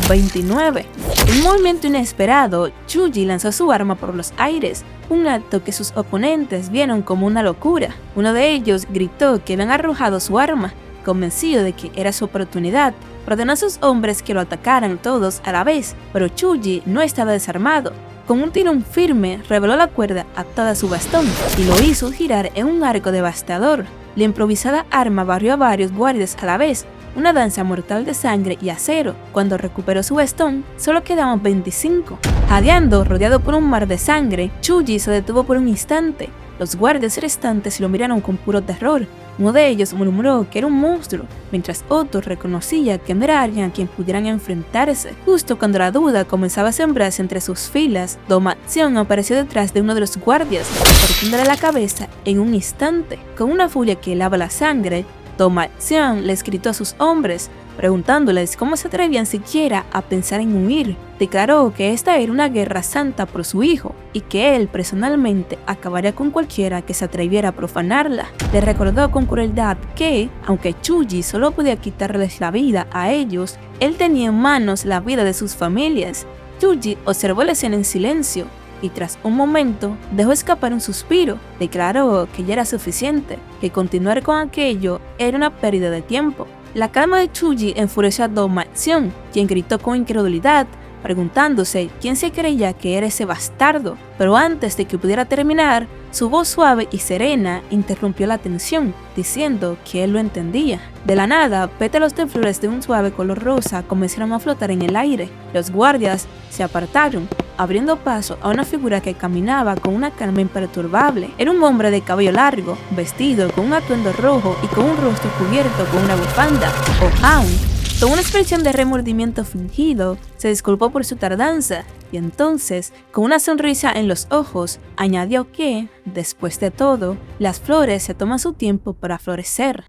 29. En un movimiento inesperado, Chuji lanzó su arma por los aires, un acto que sus oponentes vieron como una locura. Uno de ellos gritó que habían arrojado su arma, convencido de que era su oportunidad. Ordenó a sus hombres que lo atacaran todos a la vez, pero Chuji no estaba desarmado. Con un tirón firme, reveló la cuerda atada a su bastón y lo hizo girar en un arco devastador. La improvisada arma barrió a varios guardias a la vez, una danza mortal de sangre y acero. Cuando recuperó su bastón, solo quedaban 25. Jadeando, rodeado por un mar de sangre, Chuji se detuvo por un instante. Los guardias restantes lo miraron con puro terror. Uno de ellos murmuró que era un monstruo, mientras otro reconocía que no era alguien a quien pudieran enfrentarse. Justo cuando la duda comenzaba a sembrarse entre sus filas, Do Ma-jeon apareció detrás de uno de los guardias, partiéndole la cabeza en un instante. Con una furia que helaba la sangre, Do Ma-jeon les gritó a sus hombres, preguntándoles cómo se atrevían siquiera a pensar en huir. Declaró que esta era una guerra santa por su hijo y que él personalmente acabaría con cualquiera que se atreviera a profanarla. Le recordó con crueldad que, aunque Chuji solo podía quitarles la vida a ellos, él tenía en manos la vida de sus familias. Chuji observó la escena en silencio y tras un momento dejó escapar un suspiro. Declaró que ya era suficiente, que continuar con aquello era una pérdida de tiempo. La calma de Chuji enfureció a Do Ma-jeon, quien gritó con incredulidad: preguntándose quién se creía que era ese bastardo, pero antes de que pudiera terminar, su voz suave y serena interrumpió la tensión, diciendo que él lo entendía. De la nada, pétalos de flores de un suave color rosa comenzaron a flotar en el aire. Los guardias se apartaron, abriendo paso a una figura que caminaba con una calma imperturbable. Era un hombre de cabello largo, vestido con un atuendo rojo y con un rostro cubierto con una bufanda, o Hound. Con una expresión de remordimiento fingido, se disculpó por su tardanza y entonces, con una sonrisa en los ojos, añadió que, después de todo, las flores se toman su tiempo para florecer.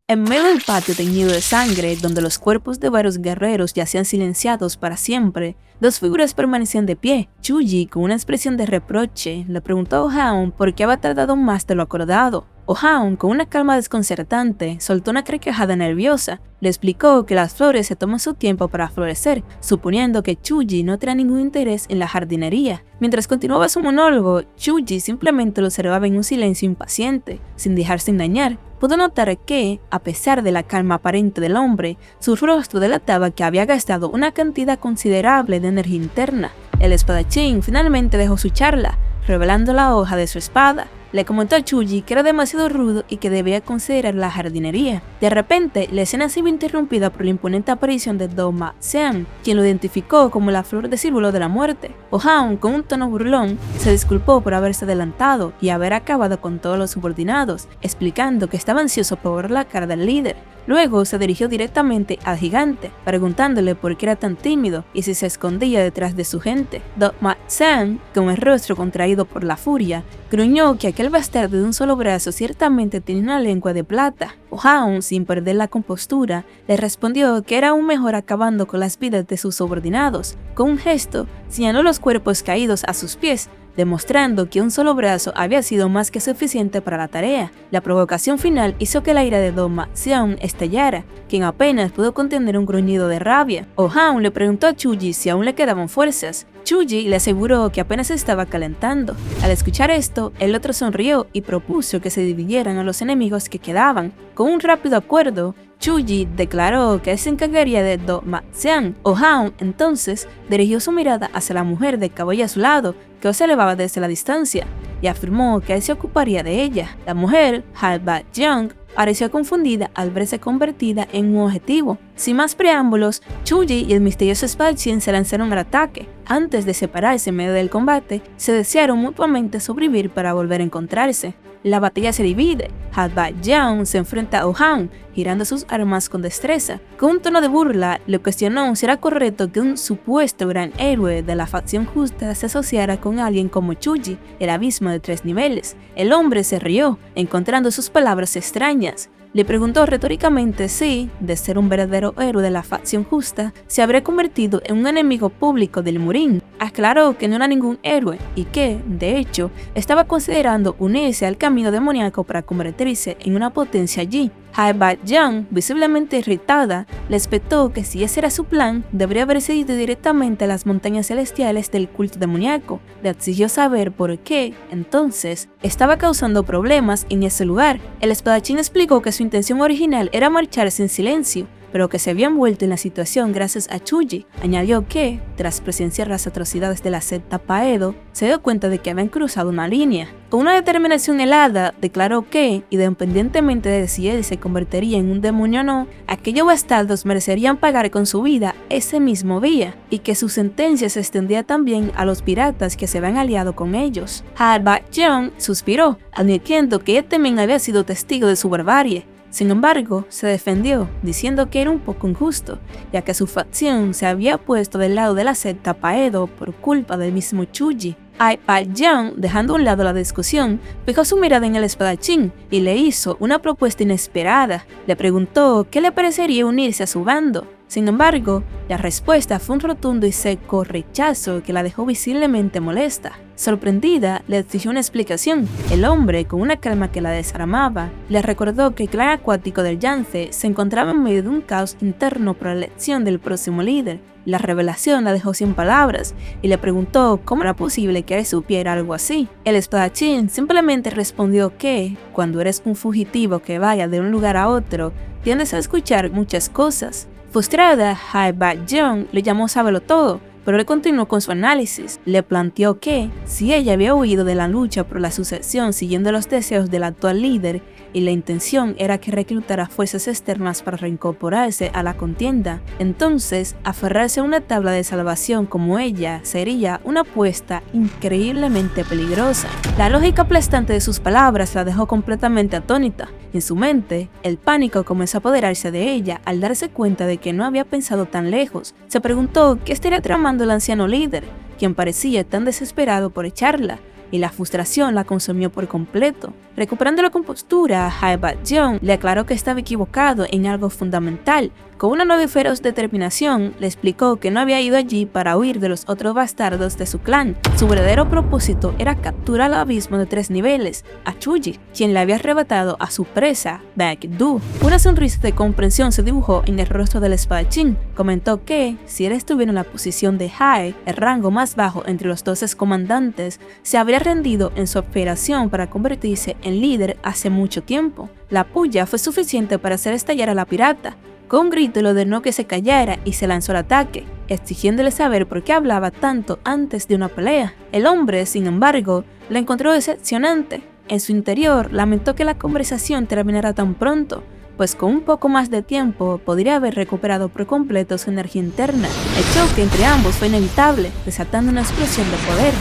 En medio del patio teñido de sangre, donde los cuerpos de varios guerreros yacían silenciados para siempre, dos figuras permanecían de pie. Chuji, con una expresión de reproche, le preguntó a Ohaun por qué había tardado más de lo acordado. Ohaun, con una calma desconcertante, soltó una carcajada nerviosa. Le explicó que las flores se toman su tiempo para florecer, suponiendo que Chuji no tenía ningún interés en la jardinería. Mientras continuaba su monólogo, Chuji simplemente lo observaba en un silencio impaciente, sin dejarse engañar. Pudo notar que, a pesar de la calma aparente del hombre, su rostro delataba que había gastado una cantidad considerable de energía interna. El espadachín finalmente dejó su charla, revelando la hoja de su espada. Le comentó a Chuji que era demasiado rudo y que debía considerar la jardinería. De repente, la escena se vio interrumpida por la imponente aparición de Do-Ma Sean, quien lo identificó como la flor de círculo de la muerte. Ohaun, con un tono burlón, se disculpó por haberse adelantado y haber acabado con todos los subordinados, explicando que estaba ansioso por ver la cara del líder. Luego se dirigió directamente al gigante, preguntándole por qué era tan tímido y si se escondía detrás de su gente. Do-Ma Sean, con el rostro contraído por la furia, gruñó que aquel bastardo de un solo brazo ciertamente tenía una lengua de plata. Ohaun, sin perder la compostura, le respondió que era aún mejor acabando con las vidas de sus subordinados. Con un gesto, señaló los cuerpos caídos a sus pies, demostrando que un solo brazo había sido más que suficiente para la tarea. La provocación final hizo que la ira de Do-Ma Sean estallara, quien apenas pudo contener un gruñido de rabia. Ohaun le preguntó a Chuji si aún le quedaban fuerzas. Chuji le aseguró que apenas estaba calentando. Al escuchar esto, el otro sonrió y propuso que se dividieran a los enemigos que quedaban. Con un rápido acuerdo, Chuji declaró que él se encargaría de Do-Ma Sean. Ohaun entonces dirigió su mirada hacia la mujer de cabello azulado que observaba desde la distancia y afirmó que él se ocuparía de ella. La mujer, Ha-Ba-Jeong, pareció confundida al verse convertida en un objetivo. Sin más preámbulos, Chuji y el misterioso espadachín se lanzaron al ataque. Antes de separarse en medio del combate, se desearon mutuamente sobrevivir para volver a encontrarse. La batalla se divide. Ha-Ba-Jeong se enfrenta a Ohaun, girando sus armas con destreza. Con un tono de burla, le cuestionó si era correcto que un supuesto gran héroe de la facción justa se asociara con alguien como Chuji, el abismo de 3 niveles. El hombre se rió, encontrando sus palabras extrañas. Le preguntó retóricamente si, de ser un verdadero héroe de la facción justa, se habría convertido en un enemigo público del Murin. Aclaró que no era ningún héroe y que, de hecho, estaba considerando unirse al camino demoníaco para convertirse en una potencia allí. Ha-Ba-Jeong, visiblemente irritada, le espetó que si ese era su plan, debería haberse ido directamente a las montañas celestiales del culto demoníaco. Le exigió saber por qué, entonces, estaba causando problemas en ese lugar. El espadachín explicó que su intención original era marcharse en silencio, pero que se había envuelto en la situación gracias a Chuji. Añadió que, tras presenciar las atrocidades de la secta Paedo, se dio cuenta de que habían cruzado una línea. Con una determinación helada, declaró que, independientemente de si él se convertiría en un demonio o no, aquellos bastardos merecerían pagar con su vida ese mismo día, y que su sentencia se extendía también a los piratas que se habían aliado con ellos. Ha-Ba-Jeong suspiró, admitiendo que él también había sido testigo de su barbarie. Sin embargo, se defendió, diciendo que era un poco injusto, ya que su facción se había puesto del lado de la secta Paedo por culpa del mismo Chuji. Ha-Ba-Jeong, dejando a un lado la discusión, fijó su mirada en el espadachín y le hizo una propuesta inesperada. Le preguntó qué le parecería unirse a su bando. Sin embargo, la respuesta fue un rotundo y seco rechazo que la dejó visiblemente molesta. Sorprendida, le exigió una explicación. El hombre, con una calma que la desarmaba, le recordó que el clan acuático del Yance se encontraba en medio de un caos interno por la elección del próximo líder. La revelación la dejó sin palabras y le preguntó cómo era posible que él supiera algo así. El espadachín simplemente respondió que, cuando eres un fugitivo que vaya de un lugar a otro, tiendes a escuchar muchas cosas. Frustrada, Hae Bak-yeon le llamó sábelo todo, pero él continuó con su análisis. Le planteó que, si ella había huido de la lucha por la sucesión siguiendo los deseos del actual líder, y la intención era que reclutara fuerzas externas para reincorporarse a la contienda, entonces aferrarse a una tabla de salvación como ella sería una apuesta increíblemente peligrosa. La lógica aplastante de sus palabras la dejó completamente atónita. En su mente, el pánico comenzó a apoderarse de ella al darse cuenta de que no había pensado tan lejos. Se preguntó qué estaría tramando el anciano líder, quien parecía tan desesperado por echarla, y la frustración la consumió por completo. Recuperando la compostura, Hae Bak-yeon le aclaró que estaba equivocado en algo fundamental. Con una nueva y feroz determinación, le explicó que no había ido allí para huir de los otros bastardos de su clan. Su verdadero propósito era capturar al abismo de 3 niveles, a Chuji, quien le había arrebatado a su presa, Baek-du. Una sonrisa de comprensión se dibujó en el rostro del espadachín. Comentó que, si él estuviera en la posición de Hae, el rango más bajo entre los 12 comandantes, se habría rendido en su operación para convertirse en líder hace mucho tiempo. La puya fue suficiente para hacer estallar a la pirata. Con un grito le ordenó que se callara y se lanzó al ataque, exigiéndole saber por qué hablaba tanto antes de una pelea. El hombre, sin embargo, la encontró decepcionante. En su interior lamentó que la conversación terminara tan pronto, pues con un poco más de tiempo podría haber recuperado por completo su energía interna. El choque entre ambos fue inevitable, desatando una explosión de poder.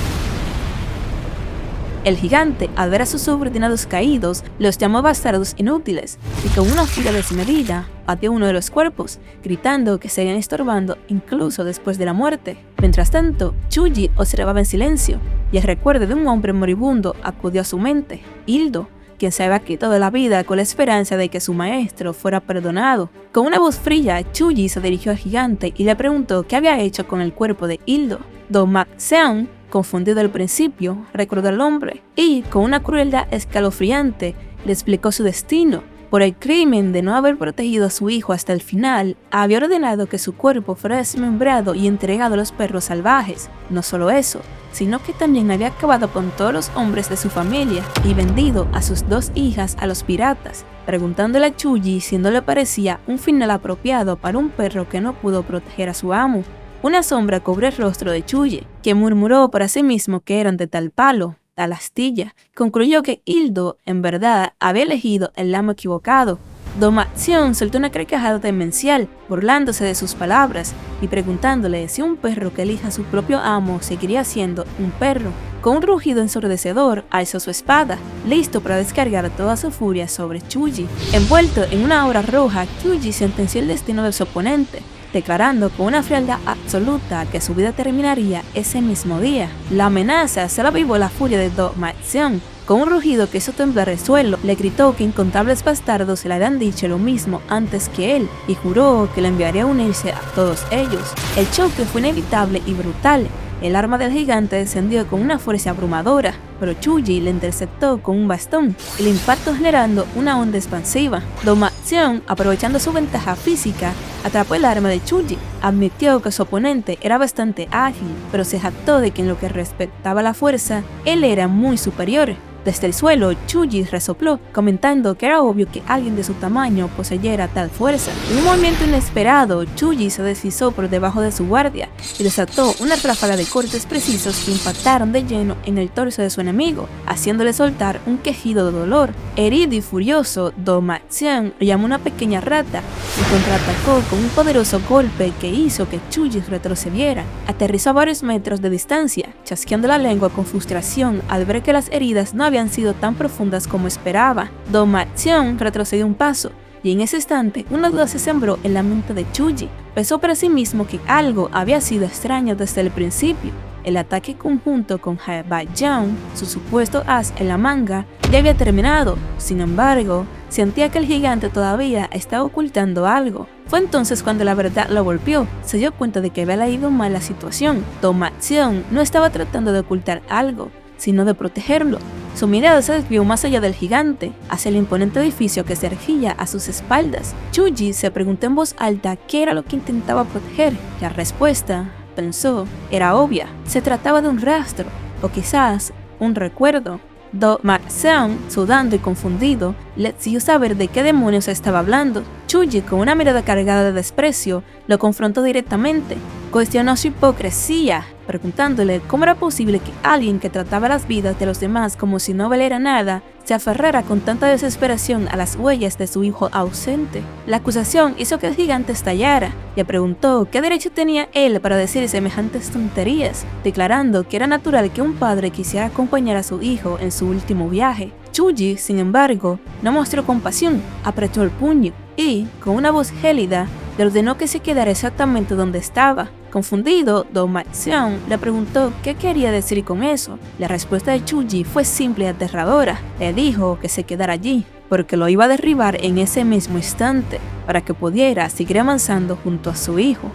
El gigante, al ver a sus subordinados caídos, los llamó bastardos inútiles y con una furia desmedida pateó uno de los cuerpos, gritando que seguían estorbando incluso después de la muerte. Mientras tanto, Chuji observaba en silencio y el recuerdo de un hombre moribundo acudió a su mente, Ildo, quien se había quitado la vida con la esperanza de que su maestro fuera perdonado. Con una voz fría, Chuji se dirigió al gigante y le preguntó qué había hecho con el cuerpo de Ildo. Do Mak-seon, confundido al principio, recordó al hombre y, con una crueldad escalofriante, le explicó su destino. Por el crimen de no haber protegido a su hijo hasta el final, había ordenado que su cuerpo fuera desmembrado y entregado a los perros salvajes. No solo eso, sino que también había acabado con todos los hombres de su familia y vendido a sus 2 hijas a los piratas, preguntándole a Chuji si no le parecía un final apropiado para un perro que no pudo proteger a su amo. Una sombra cubrió el rostro de Chuji, que murmuró para sí mismo que eran de tal palo, tal astilla. Concluyó que Ildo, en verdad, había elegido el amo equivocado. Do Mak-seon soltó una carcajada demencial, burlándose de sus palabras y preguntándole si un perro que elija a su propio amo seguiría siendo un perro. Con un rugido ensordecedor, alzó su espada, listo para descargar toda su furia sobre Chuji. Envuelto en una aura roja, Chuji sentenció el destino de su oponente, declarando con una frialdad absoluta que su vida terminaría ese mismo día. La amenaza se la avivó la furia de Do Mak-seon. Con un rugido que hizo temblar el suelo, le gritó que incontables bastardos le habían dicho lo mismo antes que él, y juró que le enviaría a unirse a todos ellos. El choque fue inevitable y brutal. El arma del gigante descendió con una fuerza abrumadora, pero Chuji le interceptó con un bastón, el impacto generando una onda expansiva. Do Mak-seon, aprovechando su ventaja física, atrapó el arma de Chuji. Admitió que su oponente era bastante ágil, pero se jactó de que en lo que respectaba a la fuerza, él era muy superior. Desde el suelo, Chuji resopló, comentando que era obvio que alguien de su tamaño poseyera tal fuerza. En un movimiento inesperado, Chuji se deslizó por debajo de su guardia y desató una ráfaga de cortes precisos que impactaron de lleno en el torso de su enemigo, haciéndole soltar un quejido de dolor. Herido y furioso, Do Mak-seon lo llamó una pequeña rata y contraatacó con un poderoso golpe que hizo que Chuji retrocediera. Aterrizó a varios metros de distancia, chasqueando la lengua con frustración al ver que las heridas no habían sido tan profundas como esperaba. Do Mak-seon retrocedió un paso, y en ese instante una duda se sembró en la mente de Chuji. Pensó para sí mismo que algo había sido extraño desde el principio. El ataque conjunto con Hae Bak-yeon, su supuesto as en la manga, ya había terminado. Sin embargo, sentía que el gigante todavía estaba ocultando algo. Fue entonces cuando la verdad lo golpeó. Se dio cuenta de que había leído mal la situación. Do Mak-seon no estaba tratando de ocultar algo, sino de protegerlo. Su mirada se desvió más allá del gigante, hacia el imponente edificio que se erguía a sus espaldas. Chuji se preguntó en voz alta qué era lo que intentaba proteger. La respuesta, pensó, era obvia. Se trataba de un rastro, o quizás un recuerdo. Do Ma-seon, sudando y confundido, le exigió saber de qué demonios estaba hablando. Chuji, con una mirada cargada de desprecio, lo confrontó directamente. Cuestionó su hipocresía, preguntándole cómo era posible que alguien que trataba las vidas de los demás como si no valiera nada, se aferrara con tanta desesperación a las huellas de su hijo ausente. La acusación hizo que el gigante estallara. Le preguntó qué derecho tenía él para decir semejantes tonterías, declarando que era natural que un padre quisiera acompañar a su hijo en su último viaje. Chuji, sin embargo, no mostró compasión, apretó el puño y, con una voz gélida, le ordenó que se quedara exactamente donde estaba. Confundido, Do Ma-seon le preguntó qué quería decir con eso. La respuesta de Chuji fue simple y aterradora. Le dijo que se quedara allí, porque lo iba a derribar en ese mismo instante, para que pudiera seguir avanzando junto a su hijo.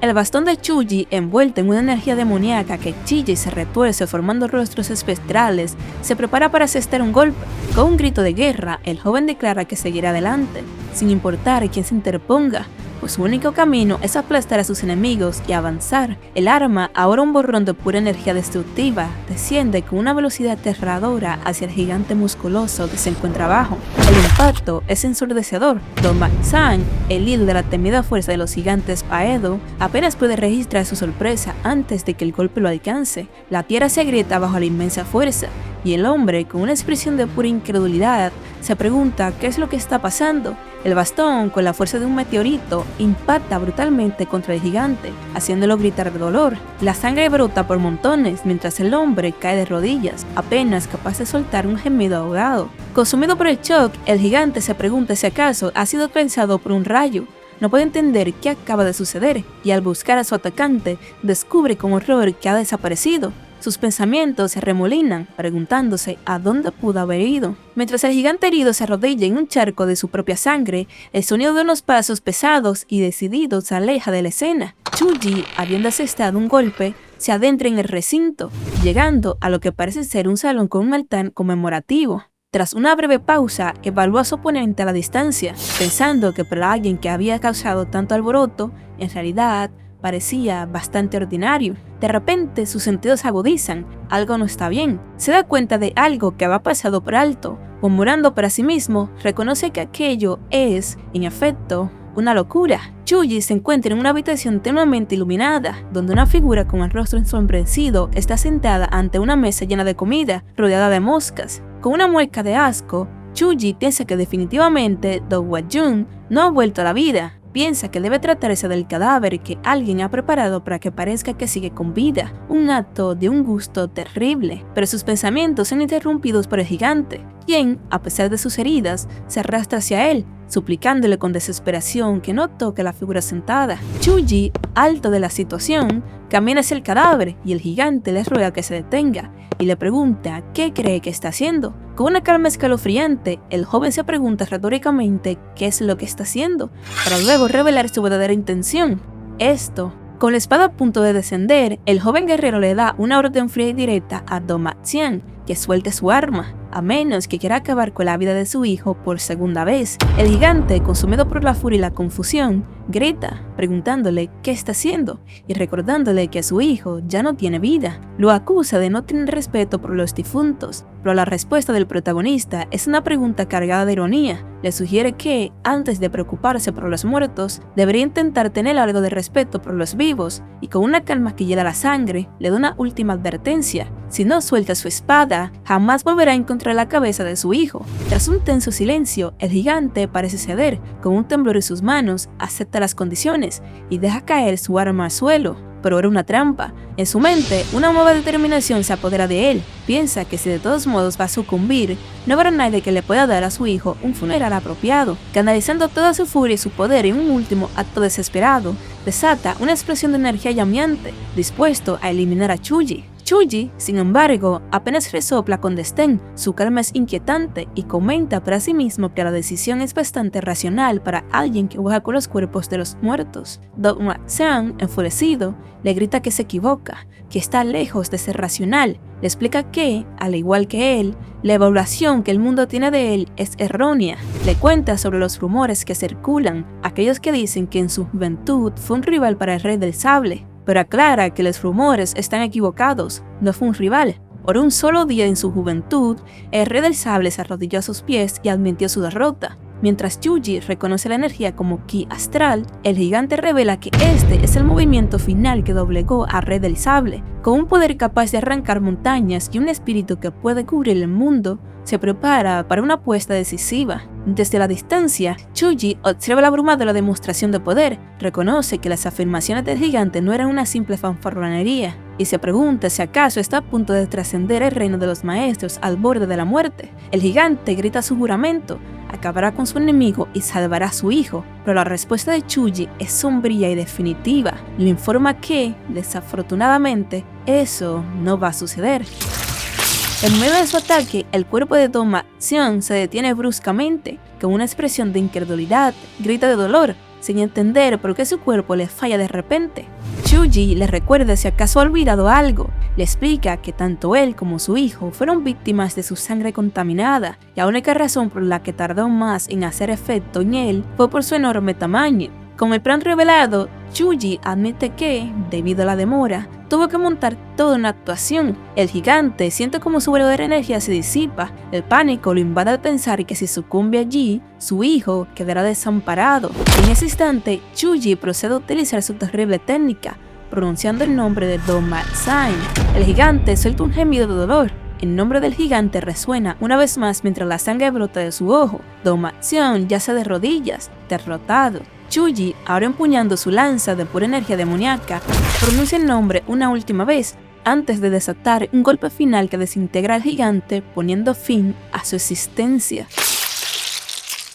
El bastón de Chuji, envuelto en una energía demoníaca que chilla y se retuerce formando rostros espectrales, se prepara para asestar un golpe. Con un grito de guerra, el joven declara que seguirá adelante, sin importar quién se interponga, pues su único camino es aplastar a sus enemigos y avanzar. El arma, ahora un borrón de pura energía destructiva, desciende con una velocidad aterradora hacia el gigante musculoso que se encuentra abajo. El impacto es ensordecedor. Do Ma-seon, el líder de la temida fuerza de los gigantes Paedo, apenas puede registrar su sorpresa antes de que el golpe lo alcance. La tierra se agrieta bajo la inmensa fuerza, y el hombre, con una expresión de pura incredulidad, se pregunta qué es lo que está pasando. El bastón, con la fuerza de un meteorito, impacta brutalmente contra el gigante, haciéndolo gritar de dolor. La sangre brota por montones mientras el hombre cae de rodillas, apenas capaz de soltar un gemido ahogado. Consumido por el shock, el gigante se pregunta si acaso ha sido trenzado por un rayo. No puede entender qué acaba de suceder, y al buscar a su atacante, descubre con horror que ha desaparecido. Sus pensamientos se arremolinan, preguntándose a dónde pudo haber ido. Mientras el gigante herido se arrodilla en un charco de su propia sangre, el sonido de unos pasos pesados y decididos se aleja de la escena. Chuji, habiendo asestado un golpe, se adentra en el recinto, llegando a lo que parece ser un salón con un altar conmemorativo. Tras una breve pausa, evaluó a su oponente a la distancia, pensando que para alguien que había causado tanto alboroto, en realidad parecía bastante ordinario. De repente sus sentidos se agudizan, algo no está bien. Se da cuenta de algo que había pasado por alto. Murmurando para sí mismo, reconoce que aquello es, en efecto, una locura. Chuji se encuentra en una habitación tenuemente iluminada, donde una figura con el rostro ensombrecido está sentada ante una mesa llena de comida, rodeada de moscas. Con una mueca de asco, Chuji piensa que definitivamente Do Hwa-jung no ha vuelto a la vida. Piensa que debe tratarse del cadáver que alguien ha preparado para que parezca que sigue con vida, un acto de un gusto terrible. Pero sus pensamientos son interrumpidos por el gigante, quien, a pesar de sus heridas, se arrastra hacia él, suplicándole con desesperación que no toque la figura sentada. Chuji, alto de la situación, camina hacia el cadáver y el gigante le ruega que se detenga y le pregunta qué cree que está haciendo. Con una calma escalofriante, el joven se pregunta retóricamente qué es lo que está haciendo, para luego revelar su verdadera intención. Con la espada a punto de descender, el joven guerrero le da una orden fría y directa a Do Ma-seon que suelte su arma, a menos que quiera acabar con la vida de su hijo por segunda vez. El gigante, consumido por la furia y la confusión, grita, preguntándole qué está haciendo y recordándole que su hijo ya no tiene vida. Lo acusa de no tener respeto por los difuntos, pero la respuesta del protagonista es una pregunta cargada de ironía. Le sugiere que, antes de preocuparse por los muertos, debería intentar tener algo de respeto por los vivos, y con una calma que hiela la sangre, le da una última advertencia. Si no suelta su espada, jamás volverá a encontrar la cabeza de su hijo. Tras un tenso silencio, el gigante parece ceder. Con un temblor en sus manos, acepta las condiciones y deja caer su arma al suelo. Pero era una trampa. En su mente, una nueva determinación se apodera de él. Piensa que si de todos modos va a sucumbir, no habrá nadie que le pueda dar a su hijo un funeral apropiado. Canalizando toda su furia y su poder en un último acto desesperado, desata una explosión de energía llameante, dispuesto a eliminar a Chuji. Chuji, sin embargo, apenas resopla con desdén. Su calma es inquietante y comenta para sí mismo que la decisión es bastante racional para alguien que juega con los cuerpos de los muertos. Do Ma-seon, enfurecido, le grita que se equivoca, que está lejos de ser racional. Le explica que, al igual que él, la evaluación que el mundo tiene de él es errónea. Le cuenta sobre los rumores que circulan, aquellos que dicen que en su juventud fue un rival para el Rey del Sable, pero aclara que los rumores están equivocados, no fue un rival. Por un solo día en su juventud, el rey del sable se arrodilló a sus pies y admitió su derrota. Mientras Chuji reconoce la energía como ki astral, el gigante revela que este es el movimiento final que doblegó al rey del sable. Con un poder capaz de arrancar montañas y un espíritu que puede cubrir el mundo, se prepara para una apuesta decisiva. Desde la distancia, Chuji observa la abrumadora demostración de poder, reconoce que las afirmaciones del gigante no eran una simple fanfarronería, y se pregunta si acaso está a punto de trascender el reino de los maestros al borde de la muerte. El gigante grita su juramento, acabará con su enemigo y salvará a su hijo, pero la respuesta de Chuji es sombría y definitiva. Le informa que, desafortunadamente, eso no va a suceder. En medio de su ataque, el cuerpo de Doma Xion se detiene bruscamente, con una expresión de incredulidad, grita de dolor, sin entender por qué su cuerpo le falla de repente. Chuji le recuerda si acaso ha olvidado algo, le explica que tanto él como su hijo fueron víctimas de su sangre contaminada, y la única razón por la que tardó más en hacer efecto en él fue por su enorme tamaño. Con el plan revelado, Chuji admite que, debido a la demora, tuvo que montar toda una actuación. El gigante siente como su verdadera energía se disipa, el pánico lo invade al pensar que si sucumbe allí, su hijo quedará desamparado. En ese instante, Chuji procede a utilizar su terrible técnica, pronunciando el nombre de Doma Xion. El gigante suelta un gemido de dolor. El nombre del gigante resuena una vez más mientras la sangre brota de su ojo. Doma Xion yace de rodillas, derrotado. Chuji, ahora empuñando su lanza de pura energía demoníaca, pronuncia el nombre una última vez antes de desatar un golpe final que desintegra al gigante, poniendo fin a su existencia.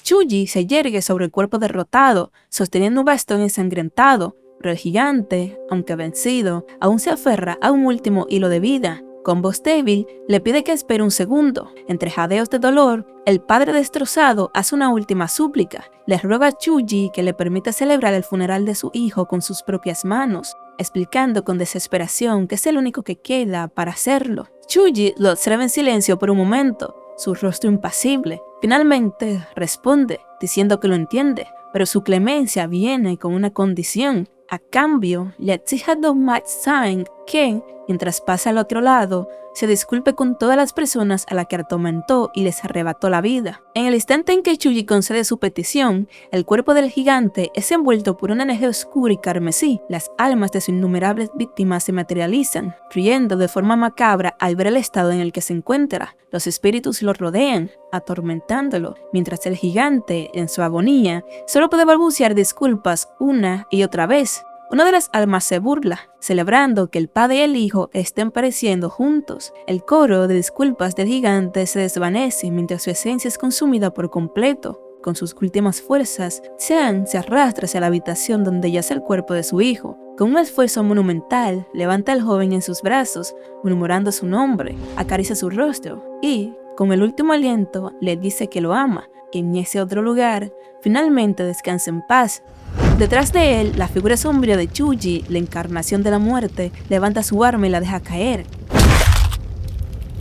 Chuji se yergue sobre el cuerpo derrotado, sosteniendo un bastón ensangrentado, pero el gigante, aunque vencido, aún se aferra a un último hilo de vida. Con voz débil, le pide que espere un segundo. Entre jadeos de dolor, el padre destrozado hace una última súplica. Le ruega a Chuji que le permita celebrar el funeral de su hijo con sus propias manos, explicando con desesperación que es el único que queda para hacerlo. Chuji lo observa en silencio por un momento, su rostro impasible. Finalmente responde, diciendo que lo entiende, pero su clemencia viene con una condición. A cambio, le exige a Doma Xion que, mientras pasa al otro lado, se disculpe con todas las personas a las que atormentó y les arrebató la vida. En el instante en que Chuji concede su petición, el cuerpo del gigante es envuelto por una energía oscura y carmesí. Las almas de sus innumerables víctimas se materializan, riendo de forma macabra al ver el estado en el que se encuentra. Los espíritus lo rodean, atormentándolo, mientras el gigante, en su agonía, solo puede balbucear disculpas una y otra vez. Una de las almas se burla, celebrando que el padre y el hijo estén pereciendo juntos. El coro de disculpas del gigante se desvanece mientras su esencia es consumida por completo. Con sus últimas fuerzas, Xion se arrastra hacia la habitación donde yace el cuerpo de su hijo. Con un esfuerzo monumental, levanta al joven en sus brazos, murmurando su nombre, acaricia su rostro y, con el último aliento, le dice que lo ama, que en ese otro lugar, finalmente descansa en paz. Detrás de él, la figura sombría de Chuji, la encarnación de la muerte, levanta su arma y la deja caer.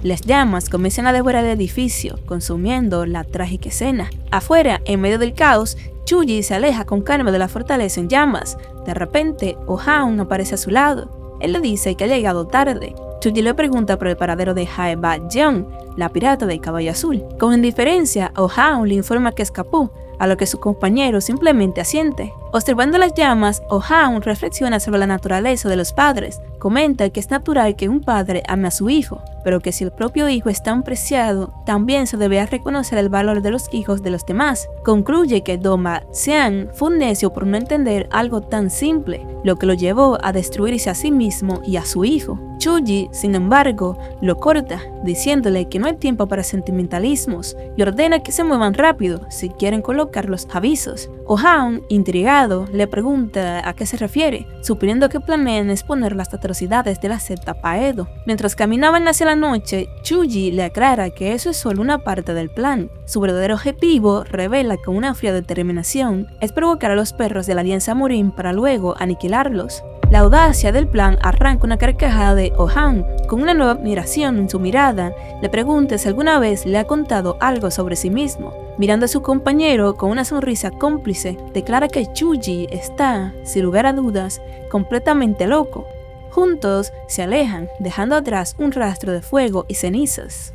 Las llamas comienzan a devorar el edificio, consumiendo la trágica escena. Afuera, en medio del caos, Chuji se aleja con calma de la fortaleza en llamas. De repente, Oh-Han aparece a su lado. Él le dice que ha llegado tarde. Chuji le pregunta por el paradero de Hae Ba-jeon, la pirata del caballo azul. Con indiferencia, Oh-Han le informa que escapó, a lo que su compañero simplemente asiente. Observando las llamas, Oh-Han reflexiona sobre la naturaleza de los padres. Comenta que es natural que un padre ame a su hijo, pero que si el propio hijo es tan preciado, también se debe reconocer el valor de los hijos de los demás. Concluye que Doma Xion fue un necio por no entender algo tan simple, lo que lo llevó a destruirse a sí mismo y a su hijo. Chuji, sin embargo, lo corta, diciéndole que no hay tiempo para sentimentalismos y ordena que se muevan rápido si quieren colocar los avisos. Oh-Han, intrigado, le pregunta a qué se refiere, suponiendo que planean exponer las atrocidades de la secta Paedo. Mientras caminaban hacia la noche, Chuji le aclara que eso es solo una parte del plan. Su verdadero objetivo, revela con una fría determinación, es provocar a los perros de la Alianza Morin para luego aniquilarlos. La audacia del plan arranca una carcajada de Oh-Han. Con una nueva admiración en su mirada, le pregunta si alguna vez le ha contado algo sobre sí mismo. Mirando a su compañero con una sonrisa cómplice, declara que Chuji está, sin lugar a dudas, completamente loco. Juntos se alejan, dejando atrás un rastro de fuego y cenizas.